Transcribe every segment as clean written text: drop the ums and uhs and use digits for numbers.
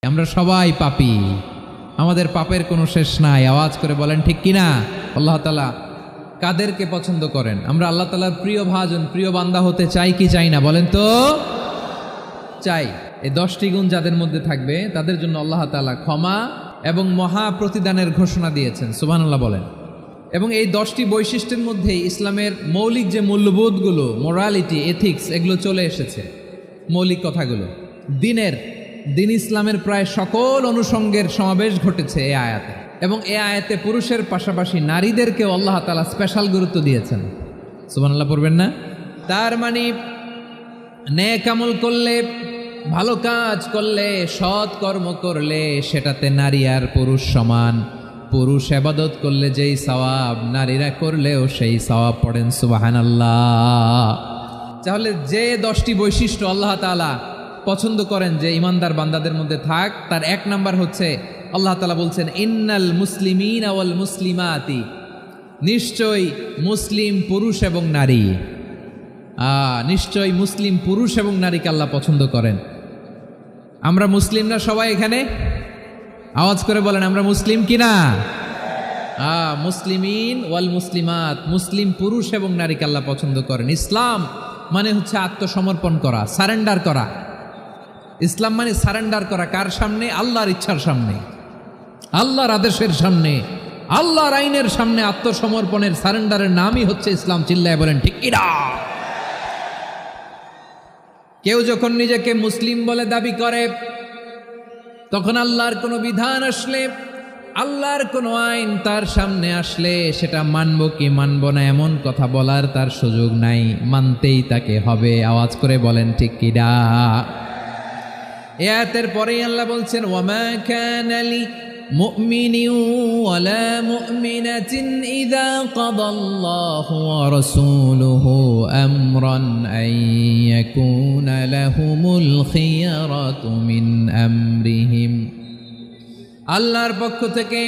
আমরা সবাই পাপী, আমাদের পাপের কোনো শেষ নাই। আওয়াজ করে বলেন ঠিক কিনা? আল্লাহ তাআলা কাদেরকে পছন্দ করেন? আমরা আল্লাহ তাআলার প্রিয় ভাজন, প্রিয় বান্দা হতে চাই কি চাই না বলেন তো? চাই। এই 10টি গুণ যাদের মধ্যে থাকবে তাদের জন্য আল্লাহ তাআলা ক্ষমা এবং মহা প্রতিদানের ঘোষণা দিয়েছেন। সুবহানাল্লাহ বলেন। এবং এই 10টি বৈশিষ্ট্যের মধ্যে ইসলামের মৌলিক যে মূল্যবোধগুলো, মোরালিটি, এথিক্স, এগুলো চলে এসেছে। মৌলিক কথাগুলো দিন ইসলামের প্রায় সকল অনুষঙ্গের সমাবেশ ঘটেছে এই আয়াতে। এবং এই আয়াতে পুরুষের পাশাপাশি নারীদেরকেও আল্লাহ তাআলা স্পেশাল গুরুত্ব দিয়েছেন। সুবহানাল্লাহ পড়বেন না? তার মানে নেক আমল করলে, ভালো কাজ করলে, সৎ কর্ম করলে সেটাতে নারী আর পুরুষ সমান। পুরুষ ইবাদত করলে যেই সওয়াব, নারীরা করলেও সেই সওয়াব পড়েন। সুবহানাল্লাহ। তাহলে যে 10টি বৈশিষ্ট্য আল্লাহ তাআলা পছন্দ করেন যে ইমানদার বান্দাদের মধ্যে থাক, তার 1 নাম্বার হচ্ছে আল্লাহ তাআলা বলছেন ইন্নাল মুসলিমিনা ওয়াল মুসলিমাতি, নিশ্চয়ই মুসলিম পুরুষ এবং নারী, নিশ্চয়ই মুসলিম পুরুষ এবং নারীকে আল্লাহ পছন্দ করেন। আমরা মুসলিম না সবাই এখানে? আওয়াজ করে বলেন আমরা মুসলিম কিনা? মুসলিমিন ওয়াল মুসলিমাত, মুসলিম পুরুষ এবং নারীকে আল্লাহ পছন্দ করেন। ইসলাম মানে হচ্ছে আত্মসমর্পণ করা, সারেন্ডার করা। ইসলাম মানে সারেন্ডার করা কার সামনে? আল্লাহর ইচ্ছার সামনে, আল্লাহর আদেশের সামনে, আল্লাহর আইনের সামনে আত্মসমর্পণের, সারেন্ডারের নামই হচ্ছে ইসলাম। চিল্লায় বলেন ঠিক কিনা? কেউ যখন নিজেকে মুসলিম বলে দাবি করে, তখন আল্লাহর কোনো বিধান আসলে, আল্লাহর কোনো আইন তার সামনে আসলে সেটা মানব কি মানব না এমন কথা বলার তার সুযোগ নাই, মানতেই তাকে হবে। আওয়াজ করে বলেন ঠিক কিনা? এই আয়াতের পরেই আল্লাহ বলছেন ওয়ামা কানা লি মুমিনিন ওয়ালা মুমিনাতিন ইযা কাদাল্লাহু ওয়া রাসূলুহু আমরান আন ইয়াকুনা লাহুমুল খিয়ারাতু মিন আমরিহিম। আল্লাহর পক্ষ থেকে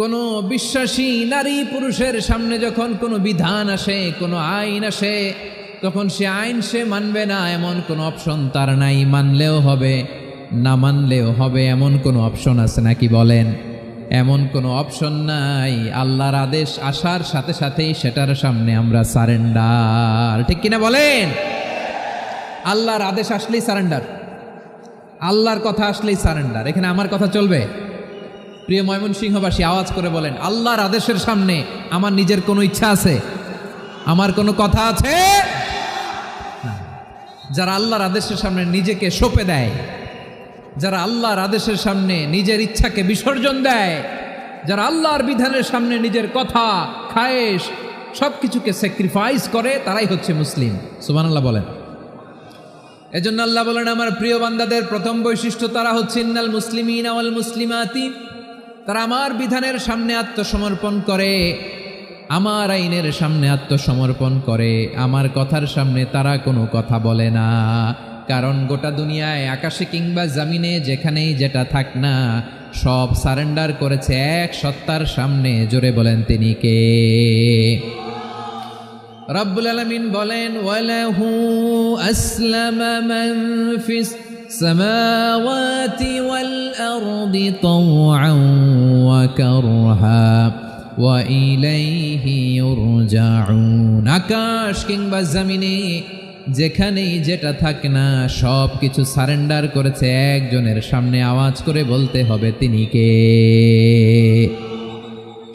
কোনো বিশ্বাসী নারী পুরুষের সামনে যখন কোনো বিধান আসে, কোনো আইন আসে, তখন সে আইন সে মানবে না এমন কোনো অপশন তার নাই। মানলেও হবে, না মানলেও হবে এমন কোনো অপশন আছে নাকি বলেন? এমন কোনো অপশন নাই। আল্লাহর আদেশ আসার সাথে সাথেই সেটার সামনে আমরা সারেন্ডার। ঠিক কিনা বলেন? আল্লাহর আদেশ আসলেই সারেন্ডার, আল্লাহর কথা আসলেই সারেন্ডার। এখানে আমার কথা চলবে? প্রিয় ময়মনসিংহবাসী আওয়াজ করে বলেন আল্লাহর আদেশের সামনে আমার নিজের কোনো ইচ্ছা আছে? আমার কোনো কথা আছে? যারা আল্লাহর আদেশের সামনে নিজেকে সঁপে দেয়, যারা আল্লাহর আদেশের সামনে নিজের ইচ্ছাকে বিসর্জন দেয়, যারা আল্লাহর বিধানের সামনে নিজের কথা, খায়েশ সব কিছুকে স্যাক্রিফাইস করে, তারাই হচ্ছে মুসলিম। সুবহানাল্লাহ বলেন। এজন্য আল্লাহ বলেন আমার প্রিয় বান্দাদের প্রথম বৈশিষ্ট্য তারা হচ্ছে ইন্নাল মুসলিমিনা ওয়াল মুসলিমাতি, তারা আমার বিধানের সামনে আত্মসমর্পণ করে, আমার আইনের সামনে আত্মসমর্পণ করে, আমার কথার সামনে তারা কোনো কথা বলে না। কারণ গোটা দুনিয়ায় আকাশে কিংবা জমিনে যেখানেই যেটা থাক না, সব সারেন্ডার করেছে এক সত্তার সামনে। জোরে বলেন তিনি কে? রব্বুল আলামিন বলেন ওয়ালাহু আসলামা মান ফিস সামাওয়াতি ওয়াল আরদি তাওআন ওয়া কারহা ওয়া ইলাইহি ইউরজাউন। আকাশ কিংবা জমিনে যেখানেই যেটা থাকে না, সব কিছু সারেন্ডার করেছে একজনের সামনে। আওয়াজ করে বলতে হবে তিনি কে?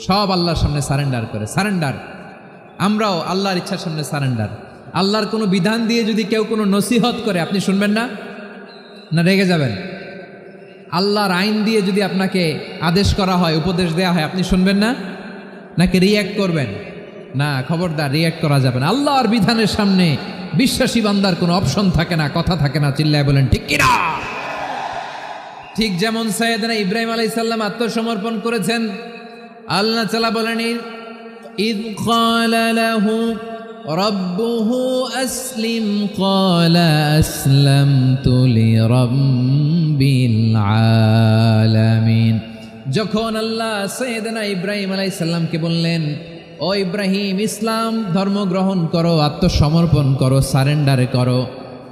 সব আল্লাহর সামনে সারেন্ডার করে। সারেন্ডার। আমরাও আল্লাহর ইচ্ছার সামনে সারেন্ডার। আল্লাহর কোনো বিধান দিয়ে যদি কেউ কোনো নসিহত করে, আপনি শুনবেন না? না রেগে যাবেন? আল্লাহর আইন দিয়ে যদি আপনাকে আদেশ করা হয়, উপদেশ দেওয়া হয়, আপনি শুনবেন না? নাকি রিয়্যাক্ট করবেন? না, খবরদার, রিয়্যাক্ট করা যাবে না। আল্লাহর বিধানের সামনে বিশ্বাসী বান্দার কোনো অপশন থাকে না, কথা থাকে না। চিল্লায় বলেন ঠিক কিনা? ঠিক যেমন সাইয়েদনা ইব্রাহিম আলাইহিস সালাম আত্মসমর্পণ করেছেন। আল্লাহ তাআলা বলেন ইয ক্বালা লাহু রাব্বুহু আসলিম ক্বালা আসলামতু লিরাব্বিল আলামিন। যখন আল্লাহ সাইয়েদনা ইব্রাহিম আলাইহিস সালামকে বললেন ও ইব্রাহিম, ইসলাম ধর্ম গ্রহণ করো, আত্মসমর্পণ করো, সারেন্ডার করো,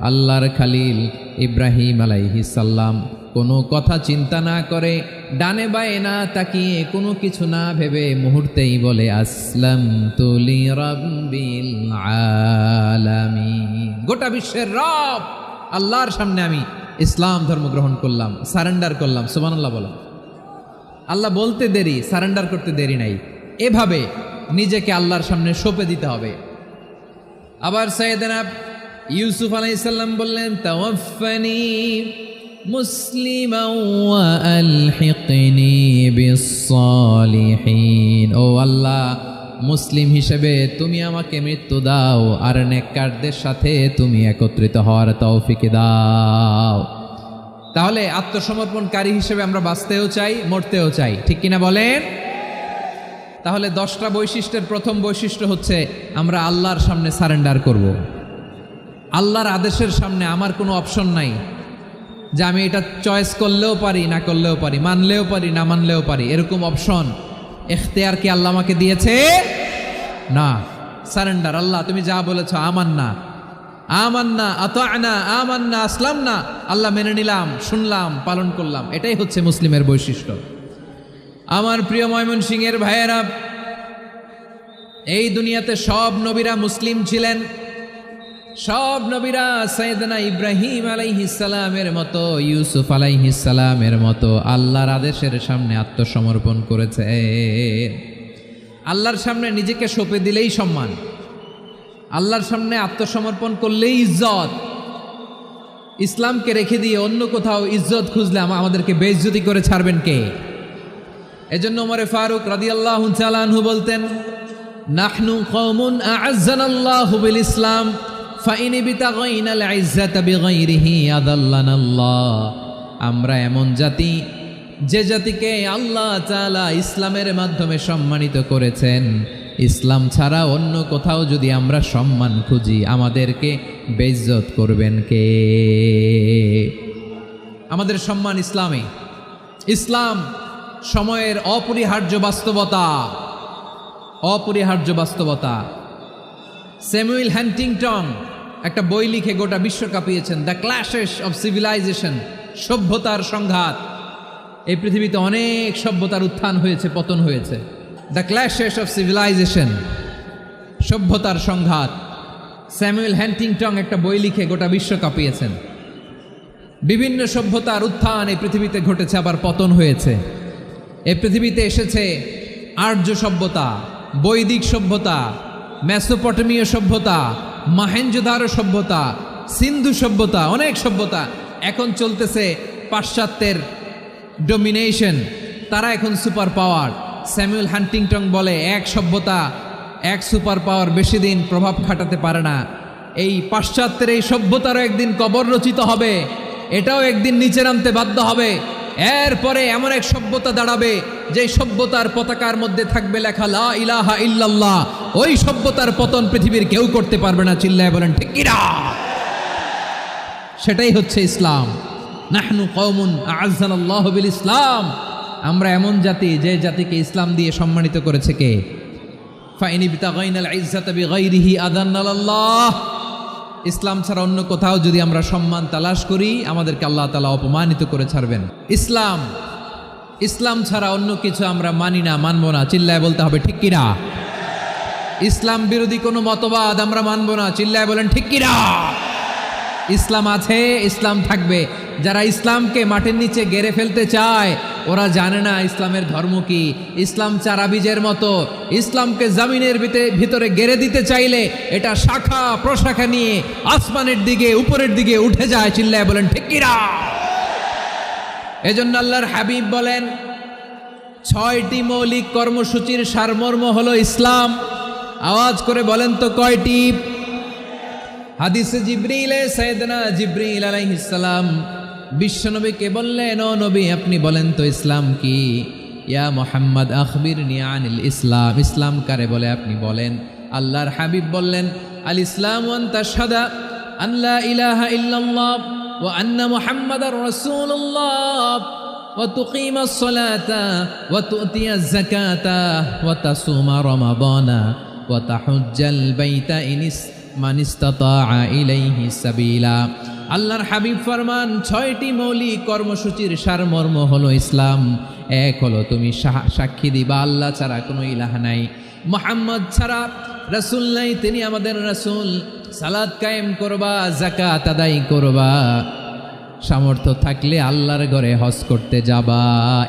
আল্লাহর খালিল ইব্রাহিম আলাইহিস সালাম কোনো কথা চিন্তা না করে, ডানে বায়ে না তাকিয়ে, কোনো কিছু না ভেবে মুহূর্তেই বলে আসলামতু লিরাব্বিল আলামিন। গোটা বিশ্বের রব আল্লাহর সামনে আমি ইসলাম ধর্ম গ্রহণ করলাম, সারেন্ডার করলাম। সুবহানাল্লাহ বলো। আল্লাহ বলতে দেরি, সারেন্ডার করতে দেরি নাই। এভাবে নিজেকে আল্লাহর সামনে সঁপে দিতে হবে। আবার সাইয়েদনা ইউসুফ আলাইহিস সালাম বললেন, তাওয়াফফানি মুসলিমান ওয়া আলহিকনি বিস-সালিহিন। ও আল্লাহ, মুসলিম হিসেবে তুমি আমাকে মৃত্যু দাও, আর নেককারদের সাথে তুমি একত্রিত হওয়ার তৌফিক দাও। তাহলে আত্মসমর্পণকারী হিসেবে আমরা বাঁচতেও চাই, মরতেও চাই, ঠিক কিনা বলেন? তাহলে 10টা বৈশিষ্ট্যের প্রথম বৈশিষ্ট্য হচ্ছে আমরা আল্লাহর সামনে সারেন্ডার করব। আল্লাহর আদেশের সামনে আমার কোনো অপশন নাই যে আমি এটা চয়েস করলেও পারি, না করলেও পারি, মানলেও পারি, না মানলেও পারি, এরকম অপশন এখতিয়ার কি আল্লাহ আমাকে দিয়েছে? না। সারেন্ডার। আল্লাহ তুমি যা বলেছ, আমান্না আমান্না আতা'না আমান্না আসলামনা, আল্লাহ মেনে নিলাম, শুনলাম, পালন করলাম। এটাই হচ্ছে মুসলিমের বৈশিষ্ট্য। আমার প্রিয় ময়মনসিংহের ভাইয়েরা, এই দুনিয়াতে সব নবীরা মুসলিম ছিলেন। সব নবীরা সাইয়েদনা ইব্রাহিম আলাইহিস সালামের মতো, ইউসুফ আলাইহিস সালামের মতো আল্লাহর আদেশের সামনে আত্মসমর্পণ করেছে। আল্লাহর সামনে নিজেকে সঁপে দিলেই সম্মান, আল্লাহর সামনে আত্মসমর্পণ করলেই ইজ্জত। ইসলামকে রেখে দিয়ে অন্য কোথাও ইজ্জত খুঁজলে আমাদেরকে বেইজ্জতি করে ছাড়বেন কে? এজন্য ওমরে ফারুক রাদিয়াল্লাহু তাআলা আনহু বলতেন, নাহনু কওমুন আ'আজ্জানাল্লাহু বিল ইসলাম ফাইন বিতাগাইনাল ইজ্জাতা বিগাইরিহি আযাল্লানাল্লাহ। আমরা এমন জাতি, যে জাতিকে আল্লাহ তাআলা ইসলামের মাধ্যমে সম্মানিত করেছেন। ইসলাম ছাড়া অন্য কোথাও যদি আমরা সম্মান খুঁজি, আমাদেরকে বেইজ্জত করবেন কে? আমাদের সম্মান ইসলামে। ইসলাম সময়ের অপরিহার্য বাস্তবতা, অপরিহার্য বাস্তবতা। স্যামুয়েল হ্যান্টিংটন একটা বই লিখে গোটা বিশ্ব কাঁপিয়েছেন, দ্য ক্ল্যাশেস অফ সিভিলাইজেশন, সভ্যতার সংঘাত। এই পৃথিবীতে অনেক সভ্যতার উত্থান হয়েছে, পতন হয়েছে। দ্য ক্ল্যাশেস অফ সিভিলাইজেশন, সভ্যতার সংঘাত। স্যামুয়েল হ্যান্টিংটন একটা বই লিখে গোটা বিশ্ব কাঁপিয়েছেন। বিভিন্ন সভ্যতার উত্থান এই পৃথিবীতে ঘটেছে, আবার পতন হয়েছে। এই পৃথিবীতে এসেছে আর্য সভ্যতা, বৈদিক সভ্যতা, মেসোপটেমীয় সভ্যতা, মহেঞ্জোদারো সভ্যতা, সিন্ধু সভ্যতা, অনেক সভ্যতা। এখন চলতেছে পাশ্চাত্যের ডোমিনেশন, তারা এখন সুপার পাওয়ার। স্যামুয়েল হান্টিংটন বলে, এক সভ্যতা, এক সুপার পাওয়ার বেশি দিন প্রভাব খাটাতে পারে না। এই পাশ্চাত্যের এই সভ্যতারও একদিন কবর রচিত হবে, এটাও একদিন নিচে নামতে বাধ্য হবে। এরপরে এমন এক সভ্যতা দাঁড়াবে, যে সভ্যতার পতাকার মধ্যে থাকবে লেখা লা ইলাহা ইল্লাল্লাহ। ওই সভ্যতার পতন পৃথিবীর কেউ করতে পারবে না। চিল্লায় বলেন ঠিক কিনা? সেটাই হচ্ছে ইসলাম। নাহনু কওমুন আ'আজ্জানাল্লাহু বিল ইসলাম। আমরা এমন জাতি, যে জাতিকে ইসলাম দিয়ে সম্মানিত করেছে কে? ফাইন বিতাগাইনাল ইজ্জাতা বিগাইরিহি আযাল্লানাল্লাহ। ইসলাম ছাড়া অন্য কোথাও যদি আমরা সম্মান তালাশ করি, আমাদেরকে আল্লাহ তাআলা অপমানিত করে ছাড়বেন। ইসলাম, ইসলাম ছাড়া অন্য কিছু আমরা মানি না, মানব না। চিল্লায় বলতে হবে ঠিক কিনা? ইসলাম বিরোধী কোনো মতবাদ আমরা মানব না। চিল্লায় বলেন ঠিক কিনা? ইসলাম আছে, ইসলাম থাকবে। যারা ইসলামকে মাটির নিচে গেড়ে ফেলতে চায়, ওরা জানে না ইসলামের ধর্ম কি। ইসলাম চারা বীজের মতো, ইসলামকে জমিনের ভিতরে গেড়ে দিতে চাইলে এটা শাখা প্রশাখা নিয়ে আসমানের দিকে, উপরের দিকে উঠে যায়। চিল্লায় বলেন ঠিক কিনা? এজন্য আল্লাহর হাবিব বলেন, 6টি মৌলিক কর্মসূচির সারমর্ম হলো ইসলাম। আওয়াজ করে বলেন তো কয়টি? হাদিসে জিবরিলে সাইয়েদনা জিবরিল আলাইহিস সালাম বিশ্বনবীকে বললেন, ও নবী আপনি বলেন তো ইসলাম কি? ইয়া মুহাম্মদ আখবিরনি আনিল ইসলাম। ইসলাম কারে বলে আপনি বলেন। আল্লাহর হাবিব বললেন, আল ইসলামু আন তাশহাদা আন লা ইলাহা ইল্লাল্লাহ ওয়া আন্না মুহাম্মাদার রাসূলুল্লাহ ওয়া তুকিমাস সালাতা ওয়া তুতিয়াজ যাকাতা ওয়া তাসুমা রমাদানা ওয়া তাহুজ্জাল বাইতা মান ইসতাতাআ ইলাইহি সাবিলা। আল্লাহর হাবিব ফরমান 6টি মৌলিক কর্মসূচির সারমর্ম হলো ইসলাম। এক হলো তুমি সাক্ষী দিবা আল্লাহ ছাড়া কোনো ইলাহ নাই, মুহাম্মদ ছাড়া রাসূল নাই, তিনি আমাদের রাসূল। সালাত কায়েম করবা, যাকাত আদায় করবা, সামর্থ্য থাকলে আল্লাহর ঘরে হজ করতে যাবা।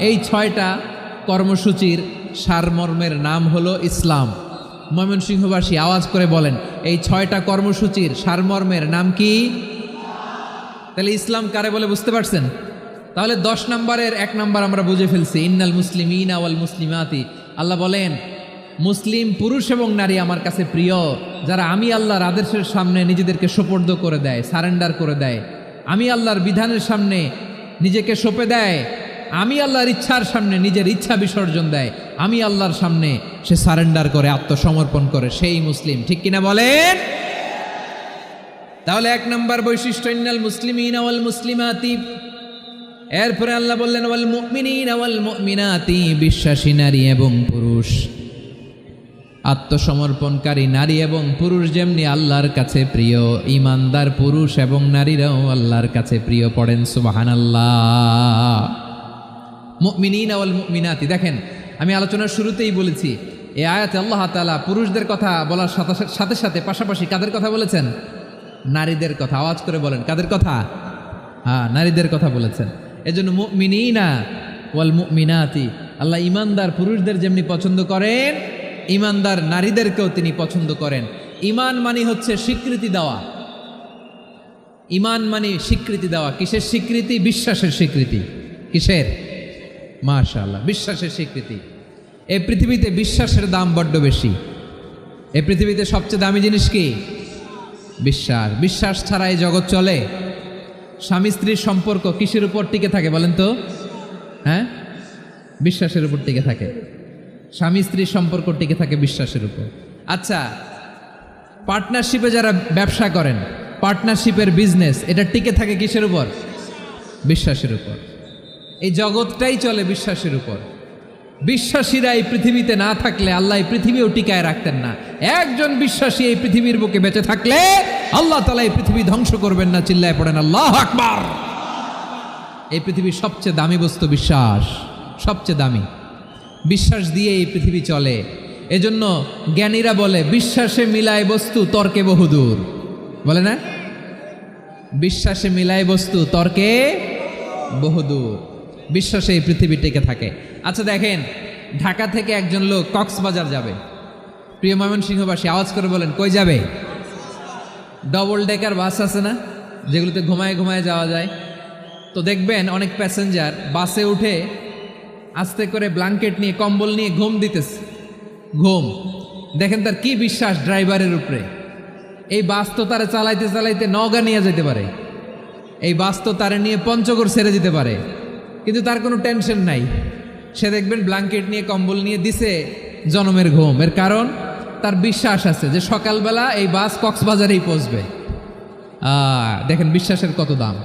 এই 6টা কর্মসূচির সারমর্মের নাম হলো ইসলাম। ময়মনসিংহবাসী আওয়াজ করে বলেন, এই 6টা কর্মসূচির সারমর্মের নাম কি? তাহলে ইসলাম কারে বলে বুঝতে পারছেন? তাহলে 10 নম্বরের 1 নম্বর আমরা বুঝে ফেলছি, ইন্নাল মুসলিমিনা ওয়াল মুসলিমাতি। আল্লাহ বলেন মুসলিম পুরুষ এবং নারী আমার কাছে প্রিয়, যারা আমি আল্লাহর আদেশের সামনে নিজেদেরকে সোপর্দ করে দেয়, সারেন্ডার করে দেয়, আমি আল্লাহর বিধানের সামনে নিজেকে সঁপে দেয়, আমি আল্লাহর ইচ্ছার সামনে নিজের ইচ্ছা বিসর্জন দেয়, আমি আল্লাহর সামনে সে সারেন্ডার করে, আত্মসমর্পণ করে, সেই মুসলিম। ঠিক কিনা বলেন? তাহলে 1 নম্বর বৈশিষ্ট্য ইন্নাল মুসলিমিনা ওয়াল মুসলিমাতি। এরপরে আল্লাহ বললেন ওয়াল মুমিনিনা ওয়াল মুমিনাতি, বিশ্বাসী নারী এবং পুরুষ, আত্মসমর্পণকারী নারী এবং পুরুষ যেমনি আল্লাহর কাছে প্রিয়, ঈমানদার পুরুষ এবং নারীরাও আল্লাহর কাছে প্রিয়। পড়েন সুবহানাল্লাহ। মুমিনিনা ওয়াল মুমিনাতি। দেখেন, আমি আলোচনার শুরুতেই বলেছি এই আয়াতে আল্লাহ তাআলা পুরুষদের কথা বলার সাথে সাথে পাশাপাশি কাদের কথা বলেছেন? নারীদের কথা। আওয়াজ করে বলেন, কাদের কথা? হ্যাঁ, নারীদের কথা বলেছেন। এজন্য মুমিনিনা ওয়াল মুমিনাতি, আল্লাহ ঈমানদার পুরুষদের যেমনি পছন্দ করেন, ঈমানদার নারীদেরকেও তিনি পছন্দ করেন। ঈমান মানে হচ্ছে স্বীকৃতি দেওয়া। ঈমান মানে স্বীকৃতি দেওয়া। কিসের স্বীকৃতি? বিশ্বাসের স্বীকৃতি। কিসের? মাশাআল্লাহ, বিশ্বাসের স্বীকৃতি। এই পৃথিবীতে বিশ্বাসের দাম বড্ড বেশি। এই পৃথিবীতে সবচেয়ে দামি জিনিস কি? বিশ্বাস। বিশ্বাস ছাড়া এই জগৎ চলে? স্বামী স্ত্রীর সম্পর্ক কিসের উপর টিকে থাকে বলেন তো? হ্যাঁ, বিশ্বাসের উপর টিকে থাকে। স্বামী স্ত্রীর সম্পর্ক টিকে থাকে বিশ্বাসের উপর। আচ্ছা, পার্টনারশিপে যারা ব্যবসা করেন, পার্টনারশিপের বিজনেস, এটা টিকে থাকে কিসের উপর? বিশ্বাসের উপর। এই জগৎটাই চলে বিশ্বাসের উপর। বিশ্বাসীরা এই পৃথিবীতে না থাকলে আল্লাহ এই পৃথিবীও টিকায় রাখতেন না। একজন বিশ্বাসী এই পৃথিবীর বুকে বেঁচে থাকলে আল্লাহ তাআলা এই পৃথিবী ধ্বংস করবেন না। চিল্লায় পড়েন আল্লাহু আকবার। এই পৃথিবীর সবচেয়ে দামি বস্তু বিশ্বাস, সবচেয়ে দামি। বিশ্বাস দিয়ে এই পৃথিবী চলে। এজন্য জ্ঞানীরা বলে বিশ্বাসে মিলায় বস্তু, তর্কে বহুদূর। বলে না? বিশ্বাসে মিলায় বস্তু, তর্কে বহুদূর। বিশ্বাসে এই পৃথিবী টিকে থাকে। আচ্ছা দেখেন, ঢাকা থেকে একজন লোক কক্সবাজার যাবে। প্রিয় ময়মনসিংহবাসী আওয়াজ করে বলেন, কই যাবে? ডবল ডেকার বাস আছে না, যেগুলোতে ঘুমায় ঘুমায় যাওয়া যায়। তো দেখবেন অনেক প্যাসেঞ্জার বাসে উঠে আস্তে করে ব্ল্যাঙ্কেট নিয়ে, কম্বল নিয়ে ঘুম দিতেছে। ঘুম দেখেন তার কি বিশ্বাস ড্রাইভারের উপরে। এই বাস তো তারা চালাইতে চালাইতে নওগাঁ নিয়ে যেতে পারে, এই বাস তো তারা নিয়ে পঞ্চগড় ছেড়ে দিতে পারে, কিন্তু তার কোনো টেনশন নাই। সে দেখবেন ব্ল্যাঙ্কেট নিয়ে, কম্বল নিয়ে দিছে জনমের ঘুম। এর কারণ তার বিশ্বাস আছে যে সকালবেলা এই বাস কক্সবাজারেই পৌঁছবে। দেখেন বিশ্বাসের কত দাম।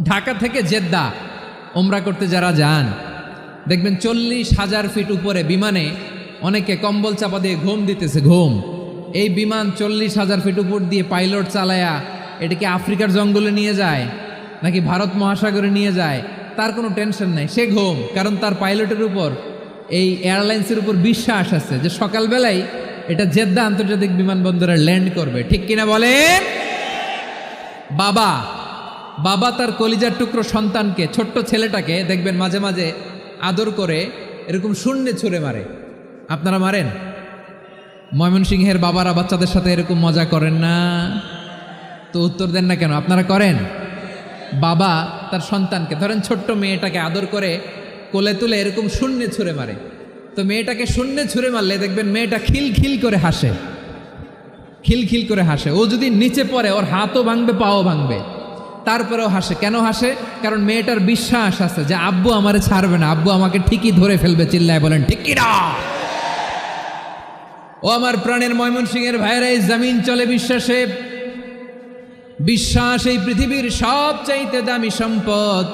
ঢাকা থেকে জেদ্দা ওমরা করতে যারা যান, দেখবেন 40,000 ফিট উপরে বিমানে অনেকে কম্বল চাপা দিয়ে ঘুম দিতেছে। ঘুম। এই বিমান 40,000 ফিট উপর দিয়ে পাইলট চালায়া এটাকে আফ্রিকার জঙ্গলে নিয়ে যায় নাকি ভারত মহাসাগরে নিয়ে যায়, তার কোনো টেনশন নাই। সে ঘুম, কারণ তার পাইলটের উপর, এই এয়ারলাইন্সের উপর বিশ্বাস আছে যে সকালবেলায় এটা জেদ্দা আন্তর্জাতিক বিমানবন্দরে ল্যান্ড করবে। ঠিক কিনা বলেন? বাবা বাবা তার কলিজার টুকরো সন্তানকে, ছোট্ট ছেলেটাকে দেখবেন মাঝে মাঝে আদর করে এরকম শূন্যে ছুঁড়ে মারে। আপনারা মারেন? ময়মনসিংহের বাবারা বাচ্চাদের সাথে এরকম মজা করেন না? তো উত্তর দেন না কেন? আপনারা করেন? বাবা তার সন্তানকে, ধরেন ছোট্ট মেয়েটাকে আদর করে কোলে তুলে এরকম শূন্যে ছুঁড়ে মারে। তো মেয়েটাকে শূন্যে ছুঁড়ে মারলে দেখবেন মেয়েটা খিলখিল করে হাসে, খিলখিল করে হাসে। ও যদি নিচে পড়ে ওর হাতও ভাঙবে, পাও ভাঙবে, তারপরেও হাসে। কেন হাসে? কারণ মেয়েটার বিশ্বাস আছে যে আব্বু আমারে ছাড়বে না, আব্বু আমাকে ঠিকই ধরে ফেলবে। চিল্লায় বলেন ঠিক কিনা? ও আমার প্রাণের ময়মনসিংহের ভাইয়েরা, এই জমিন চলে বিশ্বাসে। বিশ্বাস এই পৃথিবীর সবচাইতে দামি সম্পদ।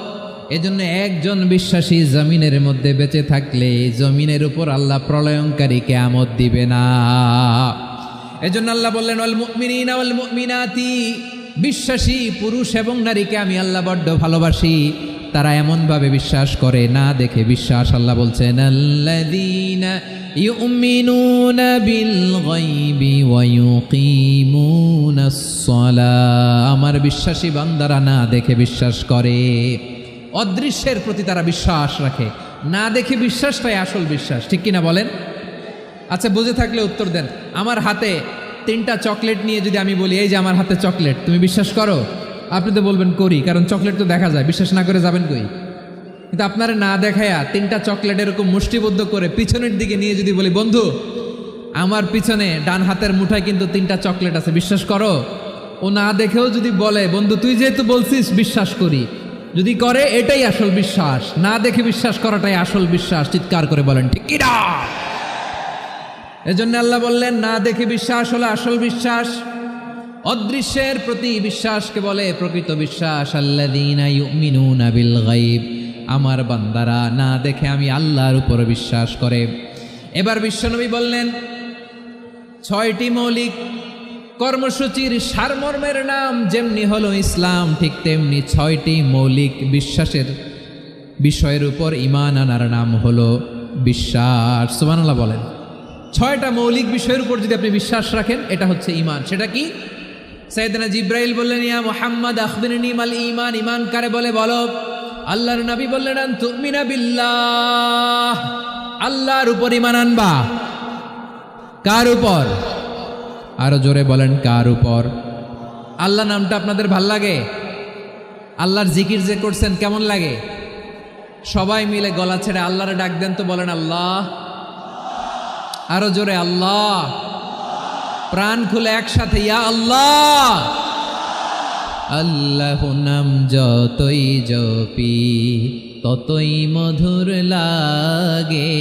এজন্য একজন বিশ্বাসী জমিনের মধ্যে বেঁচে থাকলে জমিনের উপর আল্লাহ প্রলয়ঙ্কারী কিয়ামত দিবে না। এজন্য আল্লাহ বললেন ওয়াল মুমিনিনা ওয়াল মুমিনাতি, বিশ্বাসী পুরুষ এবং নারীকে আমি আল্লাহ বড্ড ভালোবাসি। তারা এমনভাবে বিশ্বাস করে না দেখে বিশ্বাস। আল্লাহ বলছেন আল্লাযীনা ইউমিনুনা বিল গায়বি ওয়া ইউকিমুনাস সালাহ, আমার বিশ্বাসী বান্দারা না দেখে বিশ্বাস করে। অদৃশ্যের প্রতি তারা বিশ্বাস রাখে, না দেখে বিশ্বাসটাই আসল বিশ্বাস, ঠিক কিনা বলেন? আচ্ছা, বুঝে থাকলে উত্তর দেন। আমার হাতে 3টা চকলেট নিয়ে যদি আমি বলি এই যে আমার হাতে চকলেট, তুমি বিশ্বাস করো? আপনি তো বলবেন করি, কারণ চকলেট তো দেখা যায়, বিশ্বাস না করে যাবেন কই? কিন্তু আপনারা না দেখায়া 3টা চকলেট এরকম মুষ্টিবদ্ধ করে পিছনের দিকে নিয়ে যদি বলি বন্ধু আমার পিছনে ডান হাতের মুঠায় কিন্তু 3টা চকলেট আছে, বিশ্বাস করো? ও না দেখেও যদি বলে বন্ধু তুই যেহেতু বলছিস বিশ্বাস করি, যদি করে এটাই আসল বিশ্বাস। না দেখে বিশ্বাস করাটাই আসল বিশ্বাস। চিৎকার করে বলেন ঠিক কি না? এজন্য আল্লাহ বললেন না দেখে বিশ্বাস হলো আসল বিশ্বাস। অদৃশ্যের প্রতি বিশ্বাসকে বলে প্রকৃত বিশ্বাস। আল্লাযীনা ইউমিনুনা বিল গায়ব, আমার বান্দারা না দেখে আমি আল্লাহর উপর বিশ্বাস করে। এবার বিশ্বনবী বললেন 6টি মৌলিক কর্মসূচির সারমর্মের নাম যেমনি হলো ইসলাম, ঠিক তেমনি 6টি মৌলিক বিশ্বাসের বিষয়ের উপর ঈমান আনার নাম হলো বিশ্বাস। সুবহানাল্লাহ বলেন। 6টা মৌলিক বিষয়ের উপর যদি আপনি বিশ্বাস রাখেন এটা হচ্ছে ঈমান। সেটা কি? সাইয়েদনা জিব্রাইল বললেন ইয়া মুহাম্মদ আখবিরনি মাল ঈমান, ঈমান কারে বলে বলো। আল্লাহর নবী বললেন আন তুমিনা বিল্লাহ, আল্লাহর উপর ঈমান আনবা। কার উপর? আরো জোরে বলেন কার উপর? আল্লাহ নামটা আপনাদের ভাল লাগে? আল্লাহর জিকির যে করছেন কেমন লাগে? সবাই মিলে গলা ছেড়ে আল্লাহরে ডাক দেন তো, বলেন আল্লাহ। আরো জোরে আল্লাহ। প্রাণ খুলে একসাথে ইয়া আল্লাহ। আল্লাহ নাম যতই জপি ততই মধুর লাগে,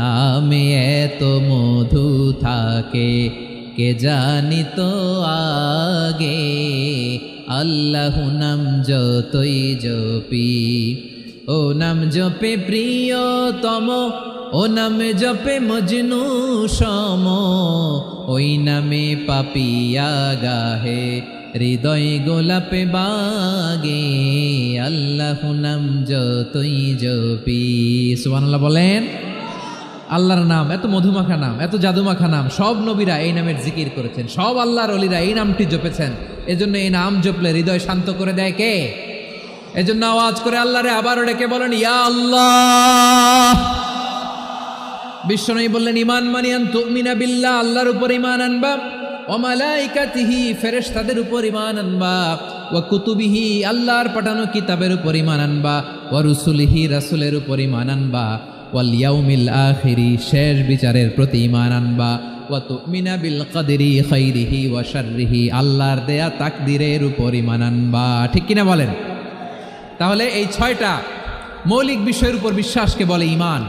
নামে এত মধু থাকে কে জানি তো আগে। আল্লাহ নাম যতই জপি, ও নাম জপে প্রিয়তম, ও নামে জপে মজনু সম, ওই নামে পাপিয়া গাহে হৃদয় গোলাপে বাগে। আল্লাহ নাম যতই জপি। সুবহানাল্লাহ বলেন। আল্লাহর নাম এত মধুমাখা নাম, এত জাদুমাখা নাম, সব নবীরা এই নামের জিকির করেছেন, সব আল্লাহর ওলিরা এই নামটি জপেছেন। এজন্য এই নাম জপলে হৃদয় শান্ত করে দেয় কে? এজন্য আওয়াজ করে আল্লাহরে আবারও ডেকে বলেন ইয়া আল্লাহ। বিশ্বনবী বললেন ঈমান মানে আন তুমিনা বিল্লাহ, আল্লাহর উপর ঈমান আনবা, ওয়া মালাইকাতিহি, ফেরেশতাদের উপর ঈমান আনবা, ওয়া কুতুবিহি, আল্লাহর পাঠানো কিতাবের উপর ঈমান আনবা, ওয়া রুসুলিহি, রাসূলের উপর ঈমান আনবা, ওয়াল ইয়াউমিল আখিরি, শেষ বিচারের প্রতি ঈমান আনবা, ওয়া তুমিনা বিল কদরি খাইরিহি ওয়া শাররিহি, আল্লাহর দেয়া তাকদীরের উপর ঈমান আনবা। ঠিক কিনা বলেন? তাহলে এই 6টা মৌলিক বিষয়ের উপর বিশ্বাসকে বলে ঈমান।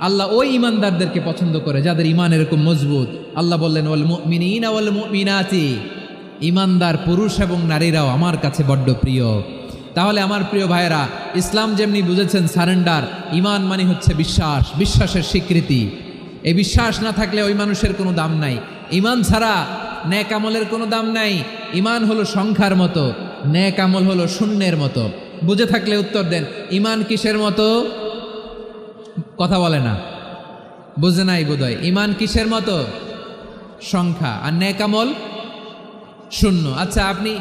আল্লাহ ওই ঈমানদারদেরকে পছন্দ করে যাদের ঈমান এরকম মজবুত। আল্লাহ বললেন ওয়াল মুমিনিনা ওয়াল মুমিনাতি, ঈমানদার পুরুষ এবং নারীরাও আমার কাছে বড্ড প্রিয়। তাহলে আমার প্রিয় ভাইয়েরা, ইসলাম যেমনি বুঝেছেন সারেন্ডার, ঈমান মানে হচ্ছে বিশ্বাস, বিশ্বাসের স্বীকৃতি। এই বিশ্বাস না থাকলে ওই মানুষের কোনো দাম নাই। ঈমান ছাড়া নেক আমলের কোনো দাম নাই। ঈমান হলো সংখ্যার মতো, নেক আমল হলো শূন্যের মতো। বুঝে থাকলে উত্তর দেন। ঈমান কিসের মতো? কথা বলে না, বুঝে নাই বোধহয়। ঈমান কিসের মতো? সংখ্যা। আর নেক আমল শূন্য। আচ্ছা, আপনি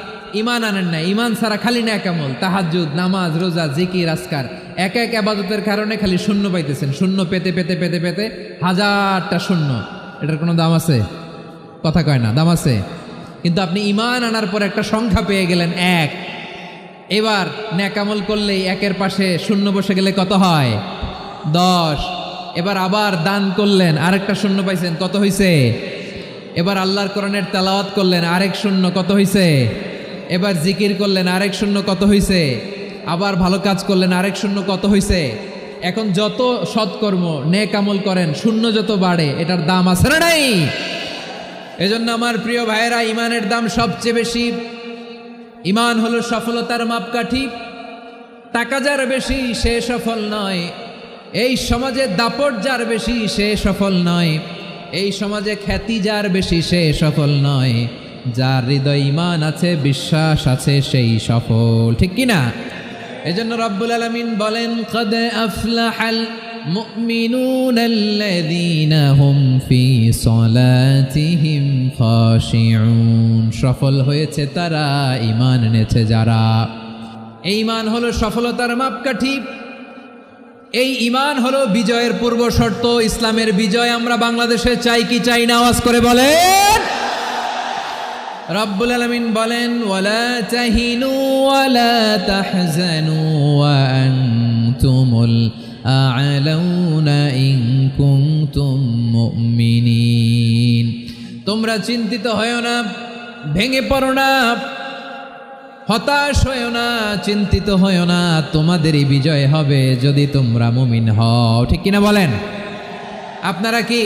ঈমান আনেন না, ঈমান ছাড়া খালি নেক আমল, তাহাজ্জুদ, নামাজ, রোজা, জিকির, আজকার, এক এক ইবাদতের কারণে খালি শূন্য পাইতেছেন। শূন্য পেতে পেতে পেতে পেতে হাজারটা শূন্য। এটার কোনো দাম আছে? কথা কয় না, দাম আছে। কিন্তু আপনি ঈমান আনার পর একটা সংখ্যা পেয়ে গেলেন 1। এবার নেক আমল করলেই 1-এর পাশে শূন্য বসে গেলে কত হয়? 10। এবার আবার দান করলেন, আরেকটা শূন্য পাইছেন, কত হইছে? এবার আল্লাহর কোরআনের তেলাওয়াত করলেন, আরেক শূন্য, কত হইছে? এবার জিকির করলেন, আরেক শূন্য, কত হইছে? আবার ভালো কাজ করলেন, আরেক শূন্য, কত হইছে? এখন যত সৎকর্ম নেক আমল করেন, শূন্য যত বাড়ে, এটার দাম আছে না নাই? এজন্য আমার প্রিয় ভাইয়েরা, ঈমানের দাম সবচেয়ে বেশি। ঈমান হলো সফলতার মাপকাঠি। টাকা যার বেশি সে সফল নয়, এই সমাজে দাপট যার বেশি সে সফল নয়, এই সমাজে খ্যাতি যার বেশি সে সফল নয়, যার হৃদয় ঈমান আছে, বিশ্বাস আছে, সেই সফল। ঠিক কি না? এজন্য রব্বুল আলামিন বলেন, কদ আফলাহাল মুমিনুনাল্লাযীনা হুম ফি সলাতিহিম খাশিউন। সফল হয়েছে তারা, ঈমান এনেছে যারা। এই ঈমান হলো সফলতার মাপকাঠি, এই ঈমান হলো বিজয়ের পূর্ব শর্ত। ইসলামের বিজয় আমরা বাংলাদেশে চাই কি চাই না? আওয়াজ করে বলেন। রব্বুল আলামিন বলেন, ওয়ালা তাহিনু ওয়ালা তাহজানু ওয়া আনতুমুল আ'লাউনা ইন কুনতুম মুমিনিন। তোমরা চিন্তিত হয়ো না, ভেঙে পড়ো না, হতাশ হয়ো না, চিন্তিত হয়ো না, তোমাদেরই বিজয় হবে যদি তোমরা মুমিন হও। ঠিক কিনা বলেন? আপনারা কি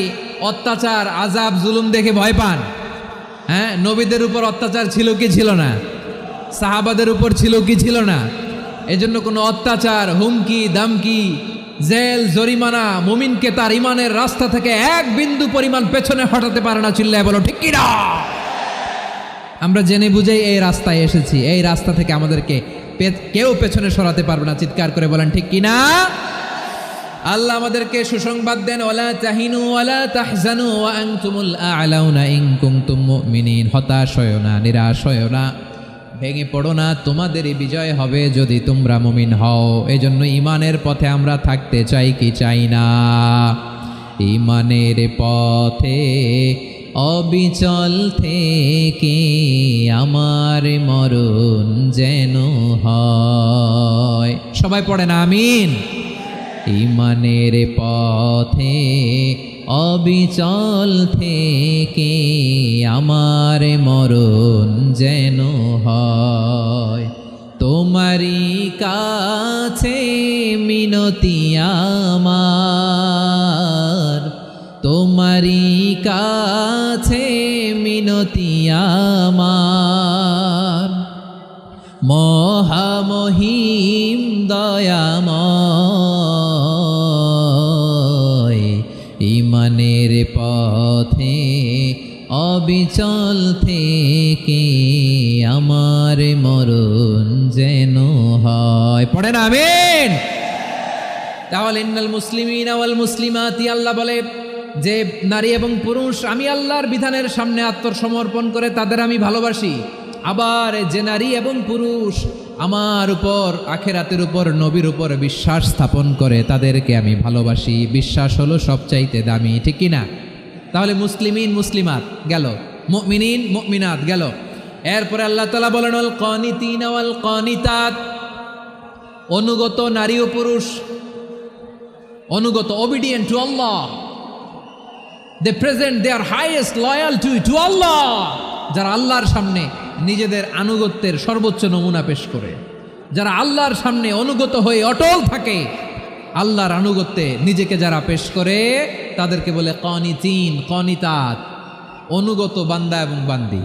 অত্যাচার, আযাব, জুলুম দেখে ভয় পান? হ্যাঁ, নবীদের উপর অত্যাচার ছিল কি ছিল না? সাহাবাদের উপর ছিল কি ছিল না? এজন্য কোনো অত্যাচার, হুমকি, দামকি, জেল, জরিমানা মুমিনকে তার ইমানের রাস্তা থেকে এক বিন্দু পরিমাণ পেছনে হটাতে পারে না। চিল্লায় বলো ঠিক কিনা? আমরা জেনে বুঝেই এই রাস্তায় এসেছি, এই রাস্তা থেকে আমাদেরকে কেউ পেছনে সরাতে পারবে না। চিৎকার করে বলেন ঠিক কিনা? আল্লাহ আমাদেরকে সুসংবাদ দেন, ওয়ালা তাহিনু ওয়ালা তাহজানু ওয়া আনতুমুল আ'লাউনা ইন কুনতুম মুমিনিন। হতাশ হয়ো না, নিরাশ হয়ো না, ভেঙে পড়ো না, তোমাদেরই বিজয় হবে যদি তোমরা মুমিন হও। এজন্য ঈমানের পথে আমরা থাকতে চাই কি চাই না? ঈমানের পথে অবিচল থেকে আমার মরণ যেন হয়। সবাই পড়েন আমিন। ঈমানের পথে অবিচল থেকে আমার মরণ যেন হয়। তোমারই কাছে মিনতি আমার, তোমারই কাছে মিনতি আমার, মহামহিম দয়াময়। ঈমানের পথে অবিচল থেকে আমার মরণ যেন হয়। পড়েন আমিন। তাহলে ইন্নাল মুসলিমিনা ওয়াল মুসলিমাতি, আল্লাহ বলে যে নারী এবং পুরুষ আমি আল্লাহর বিধানের সামনে আত্মসমর্পণ করে তাদের আমি ভালোবাসি। আবার যে নারী এবং পুরুষ আমার উপর, আখিরাতের উপর, নবীর উপর বিশ্বাস স্থাপন করে তাদেরকে আমি ভালোবাসি। বিশ্বাস হলো সবচাইতে দামি। ঠিক কিনা? তাহলে মুসলিমিন মুসলিমাত গেল, মুমিনিন মুমিনাত গেল। এরপরে আল্লাহ তাআলা বলেন, ওয়াল কানিতিনা ওয়াল কানিতাত, অনুগত নারী ও পুরুষ, অনুগত, obedient to Allah, they present their highest loyalty to Allah। যারা আল্লাহর সামনে নিজেদের আনুগত্যের সর্বোচ্চ নমুনা পেশ করে, যারা আল্লাহর সামনে অনুগত হয়ে অটল থাকে, আল্লাহর আনুগত্যে নিজেকে যারা পেশ করে তাদেরকে বলে কানিতিন, কানিতাত, অনুগত বান্দা এবং বান্দি,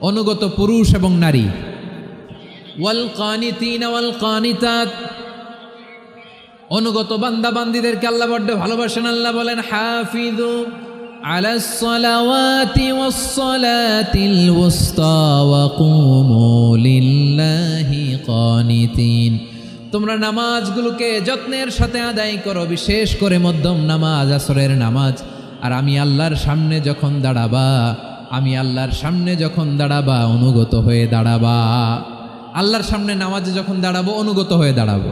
অনুগত পুরুষ এবং নারী। ওয়াল কানিতিন ওয়াল কানিতাত, অনুগত বান্দা বান্দিদেরকে আল্লাহ বড্ড ভালোবাসেন। আল্লাহ বলেন, হাফিযু আলাস সালাওয়াতি ওয়াস সালাতিল ওয়ুসতা ওয়া কুমু লিল্লাহি কানিতিন। তোমরা নামাজগুলোকে যত্নের সাথে আদায় করো, বিশেষ করে মধ্যম নামাজ, আসরের নামাজ। আর আমি আল্লাহর সামনে যখন দাঁড়াবা, আমি আল্লাহর সামনে যখন দাঁড়াবা অনুগত হয়ে দাঁড়াবা। আল্লাহর সামনে নামাজে যখন দাঁড়াবো অনুগত হয়ে দাঁড়াবো।